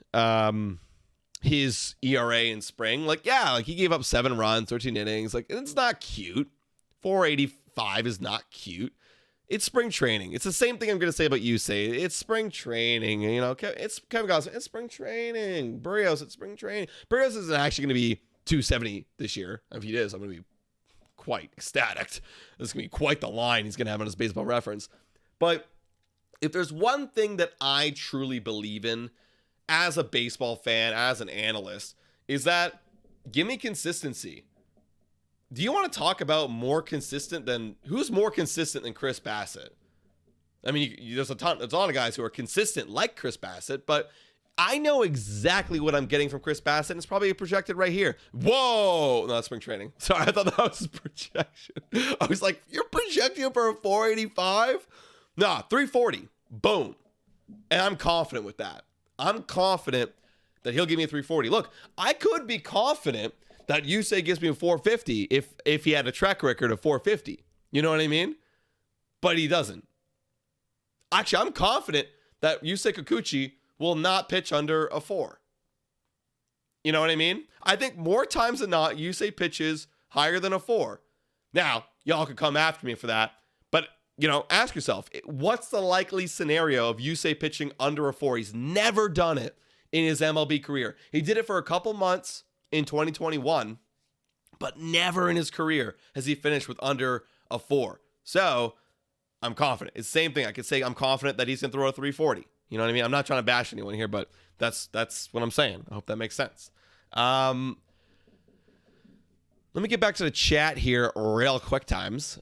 his ERA in spring. Like, yeah, like he gave up 7 runs, 13 innings. Like, it's not cute. 485 is not cute. It's spring training. It's the same thing I'm going to say about Yusei. It's spring training. You know, it's Kevin Gosselin. It's spring training. Barrios, it's spring training. Barrios isn't actually going to be 270 this year. If he is, I'm going to be quite ecstatic. This is going to be quite the line he's going to have on his Baseball Reference. But if there's one thing that I truly believe in as a baseball fan, as an analyst, is that give me consistency. Do you want to talk about who's more consistent than Chris Bassett? I mean, there's a lot of guys who are consistent like Chris Bassett, but I know exactly what I'm getting from Chris Bassett, and it's probably projected right here. Whoa! No, that's spring training. Sorry, I thought that was a projection. I was like, you're projecting him for a 485? Nah, 340. Boom. And I'm confident with that. I'm confident that he'll give me a 340. Look, I could be confident that Yusei gives me a 450 if he had a track record of 450. You know what I mean? But he doesn't. Actually, I'm confident that Yusei Kikuchi will not pitch under a 4. You know what I mean? I think more times than not, Yusei pitches higher than a 4. Now, y'all could come after me for that, but ask yourself, what's the likely scenario of Yusei pitching under a 4? He's never done it in his MLB career. He did it for a couple months in 2021, but never in his career has he finished with under a 4. So I'm confident. It's the same thing. I could say I'm confident that he's going to throw a 340. You know what I mean? I'm not trying to bash anyone here, but that's what I'm saying. I hope that makes sense. Let me get back to the chat here real quick times.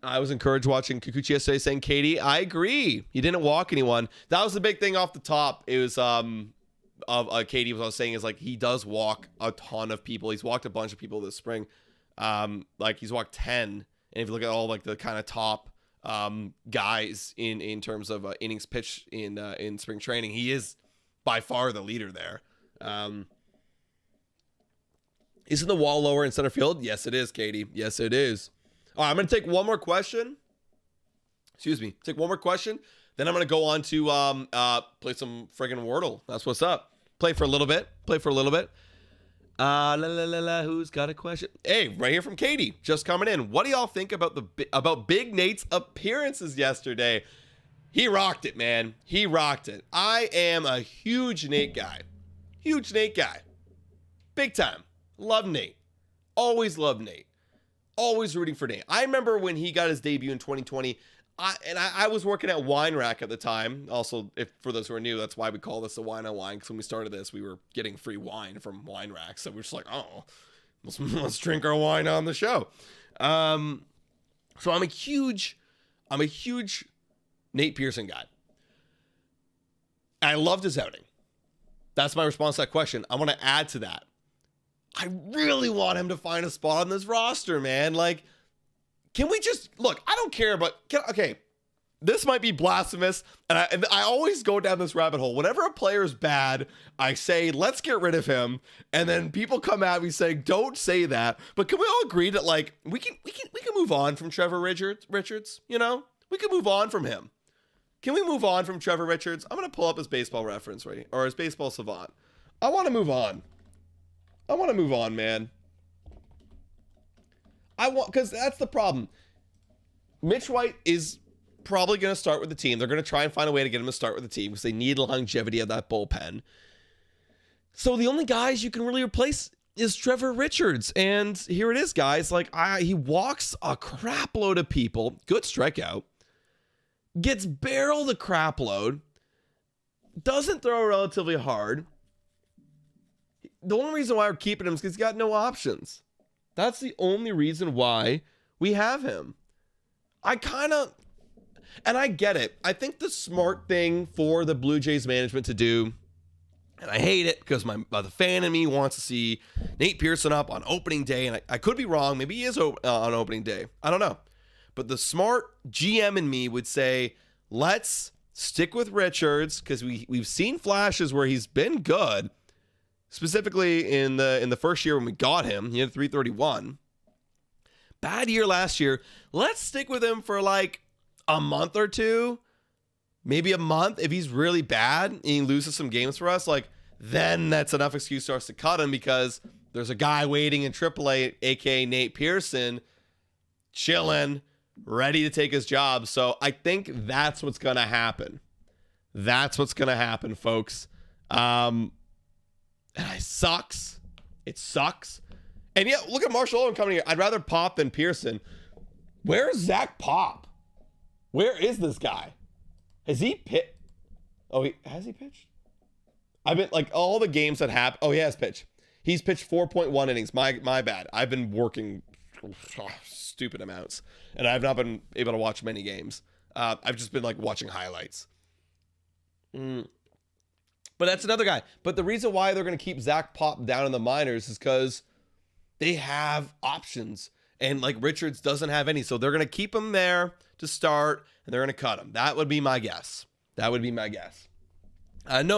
I was encouraged watching Kikuchi yesterday saying, Katie, I agree. He didn't walk anyone. That was the big thing off the top. It was Katie, what I was saying is like he does walk a ton of people. He's walked a bunch of people this spring. Like he's walked 10. And if you look at all like the kind of top guys in terms of innings pitched in spring training, he is by far the leader there. Isn't the wall lower in center field? Yes, it is, Katie. Yes, it is. All right, I'm going to take one more question. Take one more question. Then I'm going to go on to play some friggin' Wordle. That's what's up. Play for a little bit. Who's got a question? Hey, right here from Katie, just coming in. What do y'all think about Big Nate's appearances yesterday? He rocked it, man. He rocked it. I am a huge Nate guy. Big time. Love Nate. Always loved Nate. Always rooting for Nate. I remember when he got his debut in 2020, I was working at Wine Rack at the time. Also, for those who are new, that's why we call this a Wine on Wine, because when we started this, we were getting free wine from Wine Rack. So we're just like, oh, let's drink our wine on the show. So I'm a huge Nate Pearson guy. I loved his outing. That's my response to that question. I want to add to that. I really want him to find a spot on this roster, man. Like, can we just look? I don't care, but okay, this might be blasphemous, and I always go down this rabbit hole. Whenever a player is bad, I say let's get rid of him, and then people come at me saying don't say that. But can we all agree that like we can move on from Trevor Richards? You know, we can move on from him. Can we move on from Trevor Richards? I'm gonna pull up his baseball reference right here, or his baseball savant. I want to move on. Man. Because that's the problem. Mitch White is probably going to start with the team. They're going to try and find a way to get him to start with the team because they need longevity of that bullpen. So the only guys you can really replace is Trevor Richards. And here it is, guys. Like, he walks a crap load of people. Good strikeout. Gets barreled a crap load. Doesn't throw relatively hard. The only reason why we're keeping him is because he's got no options. That's the only reason why we have him. And I get it. I think the smart thing for the Blue Jays management to do, and I hate it because the fan in me wants to see Nate Pearson up on opening day, and I could be wrong. Maybe he is on opening day. I don't know. But the smart GM in me would say, let's stick with Richards because we've seen flashes where he's been good. Specifically in the first year when we got him, he had 331. Bad year last year. Let's stick with him for like a month or two, maybe a month. If he's really bad and he loses some games for us, like then that's enough excuse for us to cut him because there's a guy waiting in AAA, aka Nate Pearson, chilling, ready to take his job. So I think that's what's gonna happen. That's what's gonna happen, folks. And it sucks. And yeah, look at Marshall Owen coming here. I'd rather Pop than Pearson. Where is Zach Pop? Where is this guy? Has he pitched? Has he pitched? I've been like all the games that happen. Oh, he has pitched. He's pitched 4.1 innings. My bad. I've been working stupid amounts, and I've not been able to watch many games. I've just been like watching highlights. But that's another guy. But the reason why they're going to keep Zach Pop down in the minors is because they have options. And like Richards doesn't have any. So they're going to keep him there to start. And they're going to cut him. That would be my guess. No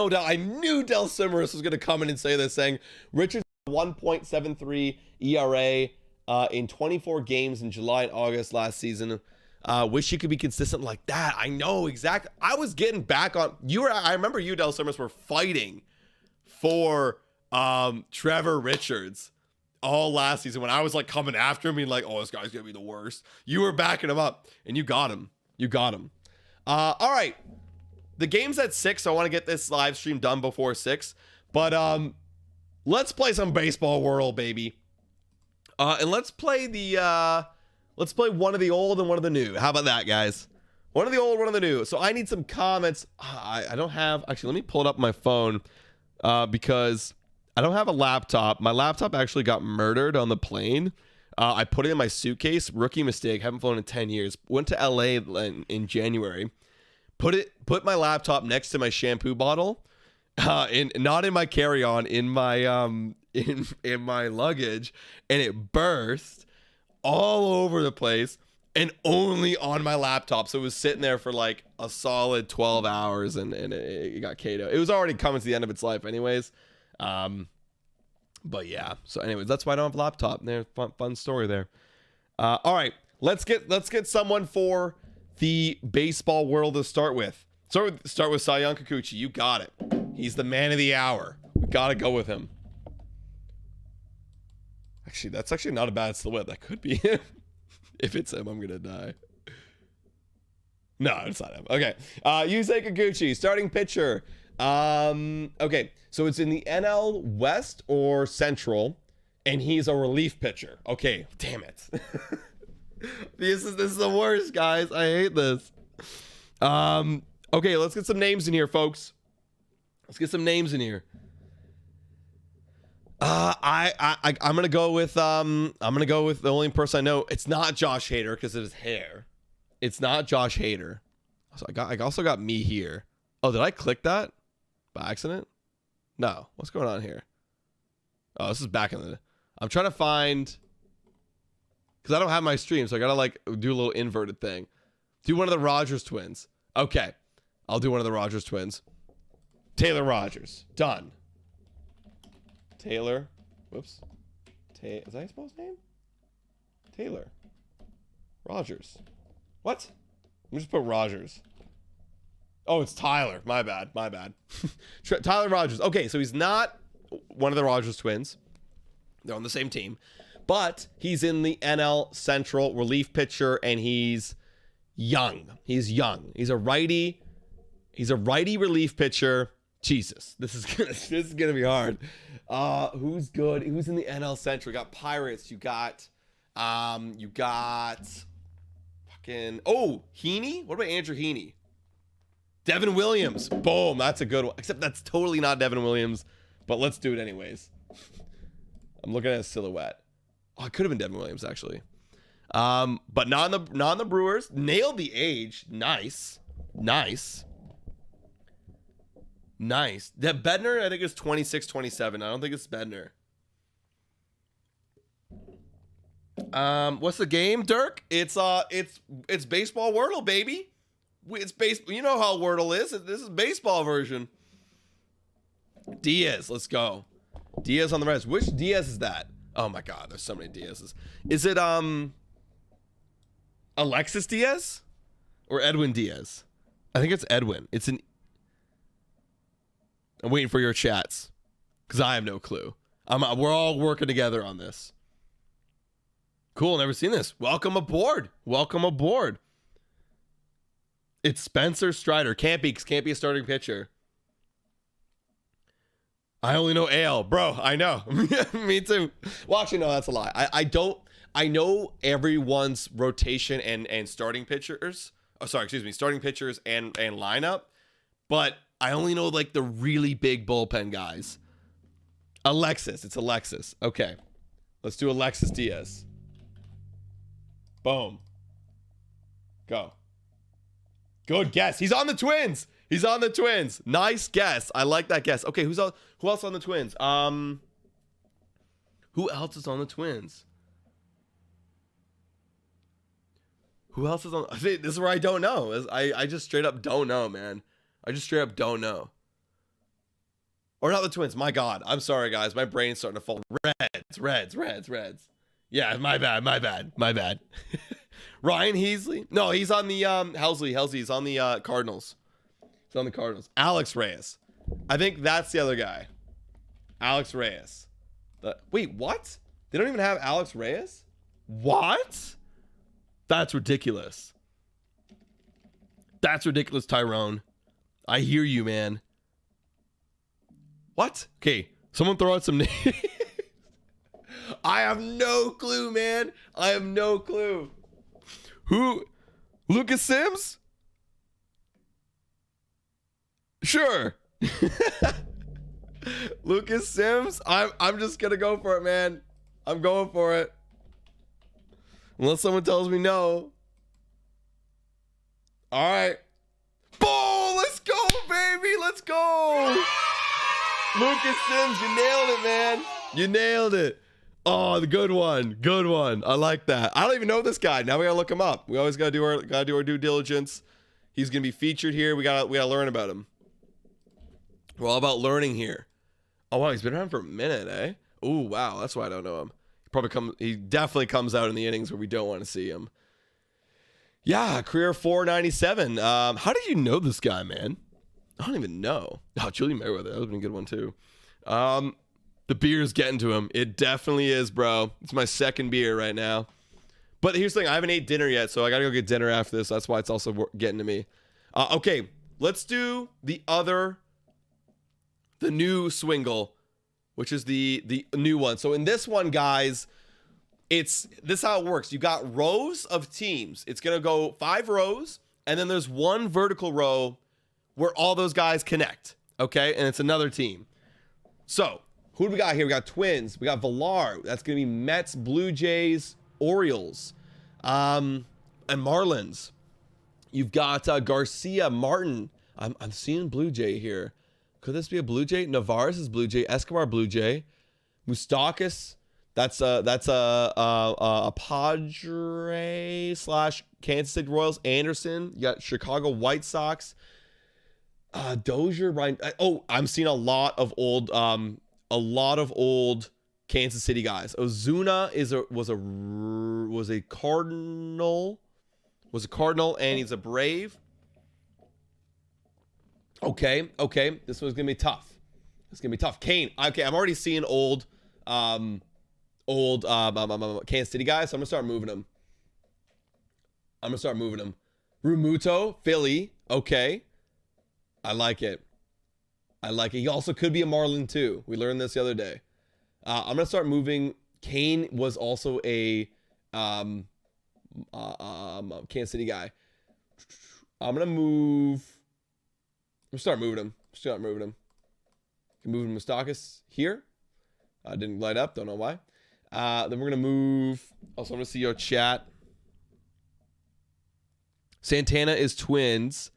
doubt. I knew Del Cimaris was going to come in and say this, saying Richards 1.73 ERA in 24 games in July and August last season. Wish you could be consistent like that. I know exactly. I was getting back on I remember you, Del Cimaris, were fighting for Trevor Richards. all last season when I was like coming after him, being like, oh, this guy's gonna be the worst. You were backing him up, and you got him. You got him. All right. The game's at 6, so I want to get this live stream done before 6. But let's play some Baseball World, baby. And let's play one of the old and one of the new. How about that, guys? One of the old, one of the new. So I need some comments. I don't have... Actually, let me pull it up on my phone because I don't have a laptop. My laptop actually got murdered on the plane. I put it in my suitcase. Rookie mistake. Haven't flown in 10 years. Went to LA in January. Put my laptop next to my shampoo bottle. Not in my carry-on, in my in my luggage, and it burst all over the place and only on my laptop. So it was sitting there for like a solid 12 hours and it got KO'd. It was already coming to the end of its life anyways. But yeah. So anyways, that's why I don't have a laptop. There's fun story there. All right, let's get someone for the Baseball World to start with. Start with Yusei Kikuchi. You got it. He's the man of the hour. We gotta go with him. Actually, that's actually not a bad silhouette. That could be him. If it's him, I'm gonna die. No, it's not him. Okay. Yusei Kikuchi, starting pitcher. Okay, so it's in the NL West or Central, and he's a relief pitcher. Okay, damn it. This is the worst, guys. I hate this. Okay, let's get some names in here, folks. Let's get some names in here. I'm gonna go with the only person I know. It's not Josh Hader because of his hair. It's not Josh Hader. So I also got me here. Oh, did I click that by accident? No. What's going on here? Oh, this is back in the... I'm trying to find... Because I don't have my stream, so I gotta like do a little inverted thing. Do one of the Rogers twins. Okay. I'll do one of the Rogers twins. Taylor Rogers. Done. Taylor. Whoops. Is that how you spell his name? Taylor. Rogers. What? Let me just put Rogers. Oh, it's Tyler. My bad. My bad. Tyler Rogers. Okay, so he's not one of the Rogers twins. They're on the same team. But he's in the NL Central relief pitcher, and he's young. He's young. He's a righty. He's a righty relief pitcher. Jesus, this is gonna be hard. Who's good? Who's in the NL Central? You got Pirates. You got fucking Heaney. What about Andrew Heaney? Devin Williams. Boom, that's a good one. Except that's totally not Devin Williams, but let's do it anyways. I'm looking at a silhouette. Oh, it could have been Devin Williams actually. But not in the Brewers. Nailed the age. Nice. That Bednar, I think it's 26, 27. I don't think it's Bednar. What's the game, Dirk? It's Baseball Wordle, baby. It's you know how Wordle is. This is baseball version. Diaz, let's go. Diaz on the Reds. Which Diaz is that? Oh my God, there's so many Diaz's. Is it Alexis Diaz or Edwin Diaz? I think it's Edwin. I'm waiting for your chats because I have no clue. We're all working together on this. Cool, never seen this. Welcome aboard. It's Spencer Strider. Can't be a starting pitcher. I only know AL. Bro, I know. Me too. Well, actually, no, that's a lie. I know everyone's rotation and starting pitchers. Oh, sorry, excuse me. Starting pitchers and lineup. But I only know like the really big bullpen guys. Alexis. It's Alexis. Okay. Let's do Alexis Diaz. Boom. Go. Good guess. He's on the Twins. Nice guess. I like that guess. Okay, who else on the Twins? Who else is on the Twins? Who else is on? This is where I don't know. I just straight up don't know, man. I just straight up don't know. Or not the Twins. My God. I'm sorry, guys. My brain's starting to fall. Reds. Yeah, my bad. Ryan Heasley? No, he's on the Helsley. He's on the Cardinals. He's on the Cardinals. Alex Reyes. I think that's the other guy. Alex Reyes. Wait, what? They don't even have Alex Reyes? What? That's ridiculous. That's ridiculous, Tyrone. I hear you, man. What? Okay, someone throw out some names. I have no clue, man. I have no clue. Who? Lucas Sims? Sure. Lucas Sims? I'm just gonna go for it, man. I'm going for it. Unless someone tells me no. All right. Boom! Let's go, baby. Let's go. Lucas Sims, you nailed it, man. You nailed it. Oh, the good one. Good one. I like that. I don't even know this guy. Now we gotta look him up. We always gotta do our due diligence. He's gonna be featured here. We gotta learn about him. We're all about learning here. Oh wow, he's been around for a minute, eh? Oh wow, that's why I don't know him. He definitely comes out in the innings where we don't want to see him. Yeah, career 497. How did you know this guy, man? I don't even know. Oh, Julian Mayweather. That would have been a good one, too. The beer's getting to him. It definitely is, bro. It's my second beer right now. But here's the thing. I haven't ate dinner yet, so I got to go get dinner after this. That's why it's also getting to me. Okay, let's do the new Swingle, which is the new one. So in this one, guys, this is how it works. You got rows of teams. It's going to go 5 rows, and then there's one vertical row where all those guys connect, okay? And it's another team. So, who do we got here? We got Twins. We got Villar. That's going to be Mets, Blue Jays, Orioles, and Marlins. You've got Garcia, Martin. I'm seeing Blue Jay here. Could this be a Blue Jay? Navarez is Blue Jay. Escobar, Blue Jay. Moustakas. That's a Padre / Kansas City Royals. Anderson. You got Chicago White Sox. Dozier, Ryan. Oh, I'm seeing a lot of old Kansas City guys. Ozuna was a Cardinal, and he's a Brave. Okay. This one's gonna be tough. Kane. Okay, I'm already seeing old Kansas City guys, so I'm gonna start moving them. Rumuto, Philly. Okay. I like it. He also could be a Marlin too. We learned this the other day. I'm gonna start moving. Kane was also a Kansas City guy. I'm gonna start moving him. Moving Moustakas here. Didn't light up. Don't know why. Then we're gonna move. Also, I'm gonna see your chat. Santana is Twins.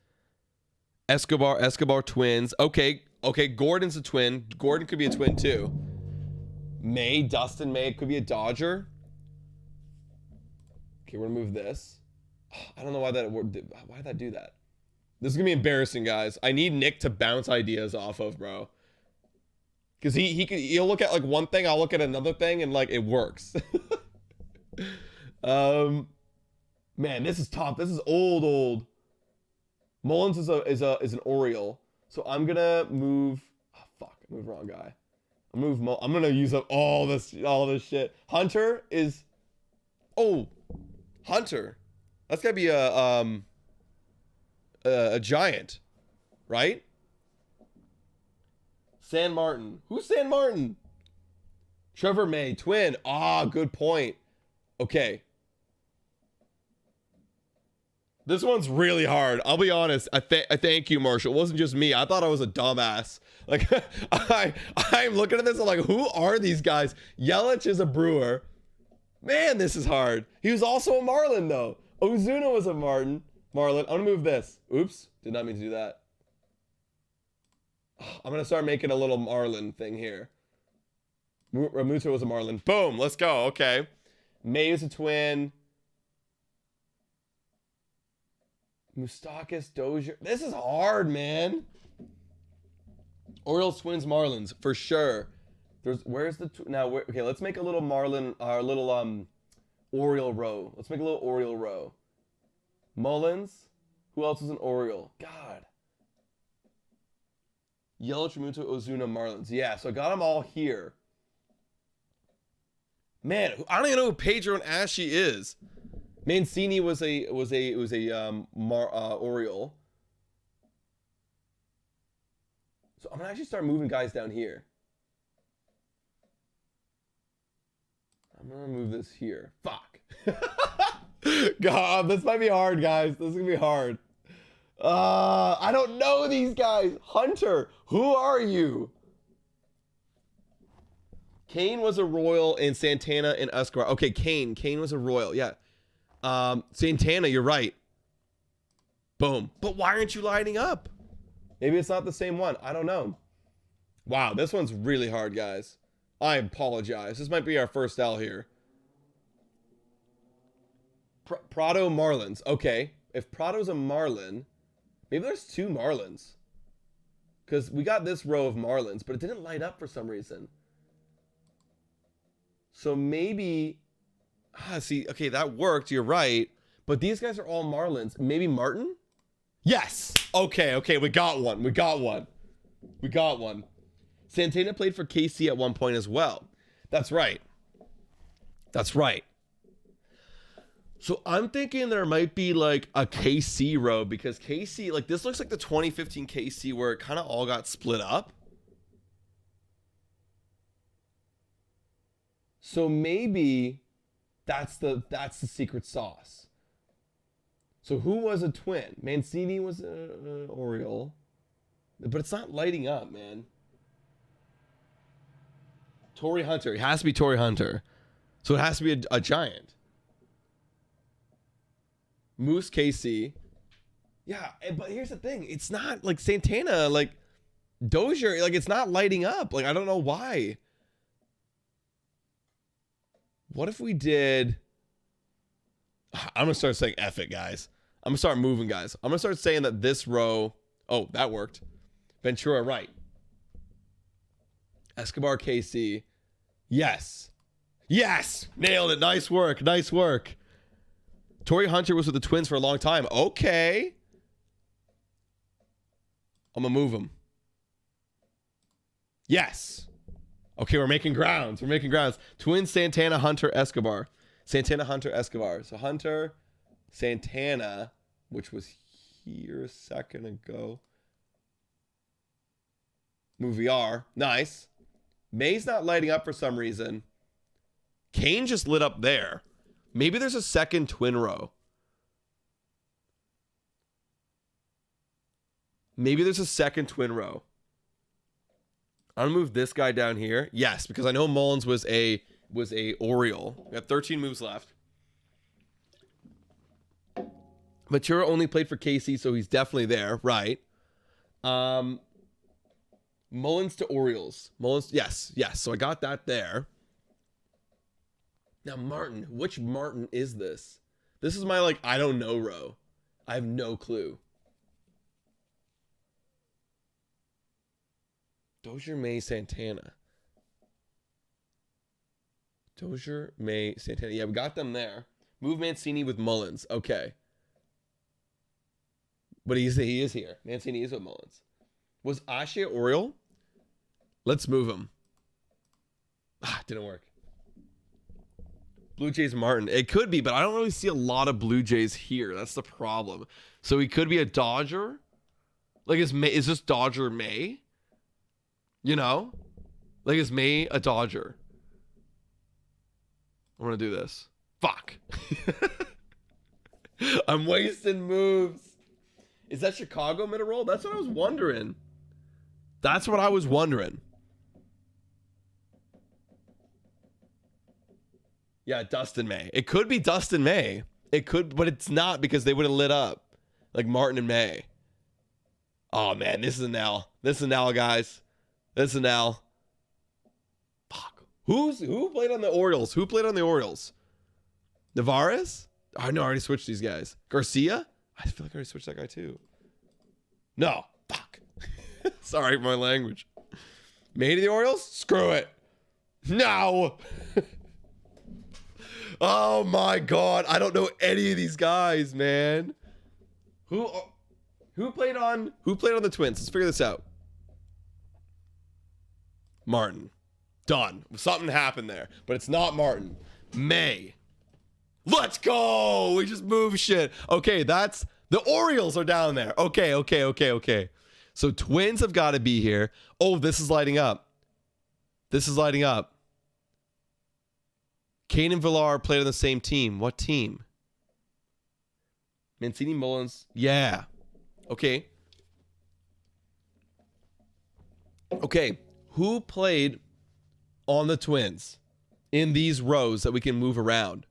Escobar Twins. Okay. Gordon's a twin. Gordon could be a twin too. Dustin May could be a Dodger. Okay, we're gonna move this. I don't know why did that do that? This is gonna be embarrassing, guys. I need Nick to bounce ideas off of, bro. Because he'll look at like one thing, I'll look at another thing, and like it works. Man, this is tough. This is old. Mullins is an Oriole, so I'm gonna move. Oh, fuck, I moved the wrong guy. I'm gonna use up all this shit. Hunter is. Oh, Hunter. That's gotta be a Giant, right? San Martin. Who's San Martin? Trevor May, Twin. Good point. Okay. This one's really hard. I'll be honest. I thank you, Marshall. It wasn't just me. I thought I was a dumbass. Like, I'm looking at this. I'm like, who are these guys? Yelich is a Brewer. Man, this is hard. He was also a Marlin, though. Ozuna was a Marlin. I'm going to move this. Oops. Did not mean to do that. I'm going to start making a little Marlin thing here. Ramuto was a Marlin. Boom. Let's go. Okay. May is a Twin. Moustakas, Dozier. This is hard, man. Orioles, Twins, Marlins for sure. Okay, let's make a little Marlin, our little Oriole row. Let's make a little Oriole row. Mullins. Who else is an Oriole? God. Yelich, Ramuto, Ozuna, Marlins. Yeah, so I got them all here. Man, I don't even know who Pedro and Ashley is. Mancini was a Oriole. So I'm gonna actually start moving guys down here. I'm gonna move this here. Fuck. God, this might be hard, guys. This is gonna be hard. I don't know these guys. Hunter, who are you? Kane was a Royal and Santana and Escobar. Okay, Kane was a Royal. Yeah. Santana, you're right. Boom. But why aren't you lining up? Maybe it's not the same one. I don't know. Wow, this one's really hard, guys. I apologize. This might be our first L here. Prado Marlins. Okay. If Prado's a Marlin, maybe there's two Marlins. Because we got this row of Marlins, but it didn't light up for some reason. So maybe... see, okay, that worked. You're right. But these guys are all Marlins. Maybe Martin? Yes! Okay, we got one. We got one. Santana played for KC at one point as well. That's right. So I'm thinking there might be like a KC row because KC, like this looks like the 2015 KC where it kind of all got split up. So maybe that's the secret sauce. So who was a twin? Mancini was an Oriole. But it's not lighting up, man. Torrey Hunter. It has to be Torrey Hunter. So it has to be a giant. Moose KC. Yeah, but here's the thing. It's not like Santana, like Dozier, like it's not lighting up. Like I don't know why. What if we did... I'm going to start saying F it, guys. I'm going to start moving, guys. I'm going to start saying that this row... Oh, that worked. Ventura, right. Escobar KC. Yes. Yes! Nailed it. Nice work. Torrey Hunter was with the Twins for a long time. Okay. I'm going to move him. Yes. Okay, we're making grounds. Twins, Santana, Hunter, Escobar. So Hunter, Santana, which was here a second ago. Move VR. Nice. May's not lighting up for some reason. Kane just lit up there. Maybe there's a second twin row. I'm gonna move this guy down here. Yes, because I know Mullins was a Oriole. We have 13 moves left. Ventura only played for KC, so he's definitely there, right? Mullins to Orioles. Yes. So I got that there. Now Martin, which Martin is this? This is my I don't know row. I have no clue. Dozier, May, Santana. Yeah, we got them there. Move Mancini with Mullins. Okay. But he is here. Mancini is with Mullins. Was Ashe Oriole? Let's move him. Didn't work. Blue Jays Martin. It could be, but I don't really see a lot of Blue Jays here. That's the problem. So he could be a Dodger. Is this Dodger May? You know? Is May a Dodger? I'm going to do this. Fuck. I'm wasting moves. Is that Chicago middle roll? That's what I was wondering. Yeah, Dustin May. It could be Dustin May. It could, but it's not because they would have lit up. Like Martin and May. Oh, man. This is an L. Guys. This is an L. Fuck. Who played on the Orioles? Navarez? Oh, no, I already switched these guys. Garcia? I feel like I already switched that guy too. No. Fuck. Sorry for my language. May to the Orioles? Screw it. No. Oh my God. I don't know any of these guys, man. Who played on the Twins? Let's figure this out. Martin. Done. Something happened there, but it's not Martin. May. Let's go. We just moved shit. Okay, that's the Orioles are down there. Okay. So Twins have got to be here. Oh, this is lighting up. Kane and Villar played on the same team. What team? Mancini, Mullins. Yeah. Okay. Who played on the Twins in these rows that we can move around?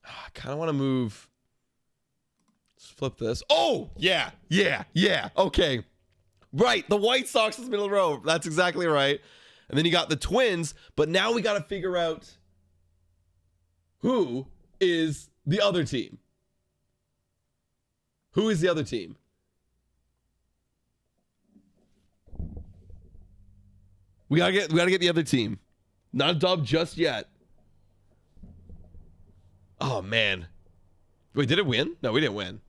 I kind of want to move. Let's flip this. Oh, yeah. Okay. Right. The White Sox is middle row. That's exactly right. And then you got the Twins, but now we got to figure out who is the other team. Who is the other team? We gotta get the other team. Not a dub just yet. Oh man. Wait, did it win? No, we didn't win.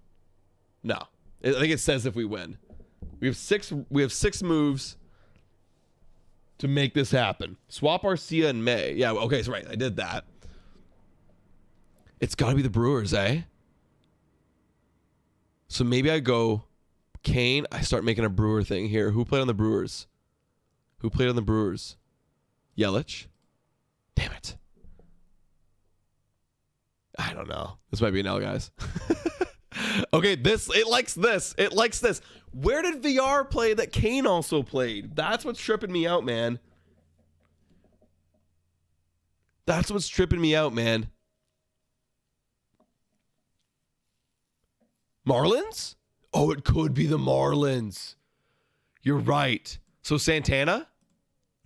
No. I think it says if we win. We have six moves to make this happen. Swap Arcia in May. Yeah, okay, so right. I did that. It's gotta be the Brewers, eh? So maybe I go Kane. I start making a Brewer thing here. Who played on the Brewers? Yelich? Damn it. I don't know. This might be an L, guys. Okay, it likes this. Where did VR play that Kane also played? That's what's tripping me out, man. Marlins? Oh, it could be the Marlins. You're right. So Santana?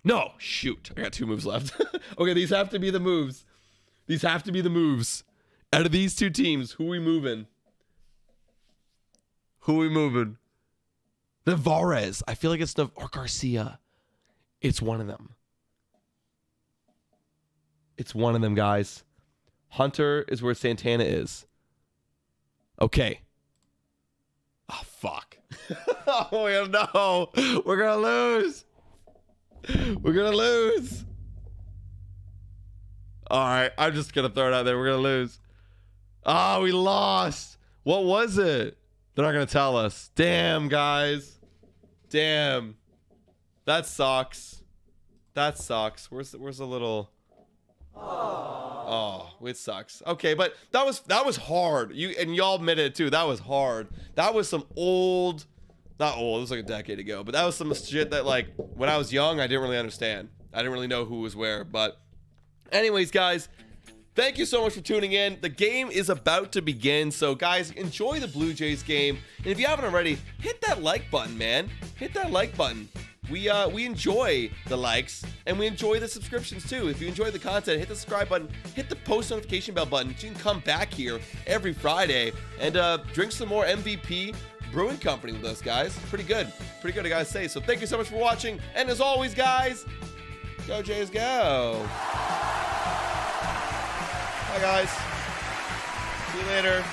No, shoot. I got 2 moves left. Okay, these have to be the moves. Out of these 2 teams, who we moving? Navarez. I feel like it's or Garcia. It's one of them. Guys. Hunter is where Santana is. Okay. Oh, fuck. Oh, no. We're going to lose. All right. I'm just going to throw it out there. We're going to lose. Oh, we lost. What was it? They're not going to tell us. Damn, guys. Damn. That sucks. Where's the little... Oh, it sucks. Okay, but that was hard. Y'all admitted it too. That was hard. That was some old, not old, it was like a decade ago, but that was some shit that, like, when I was young, I didn't really understand. I didn't really know who was where. But anyways, guys, thank you so much for tuning in. The game is about to begin, so guys, enjoy the Blue Jays game. And if you haven't already, hit that like button, man. Hit that like button. We enjoy the likes and we enjoy the subscriptions too. If you enjoy the content, hit the subscribe button, hit the post notification bell button so you can come back here every Friday and drink some more MVP Brewing Company with us, guys. Pretty good, I gotta say. So thank you so much for watching, and as always, guys, go Jays, go. Bye, guys. See you later.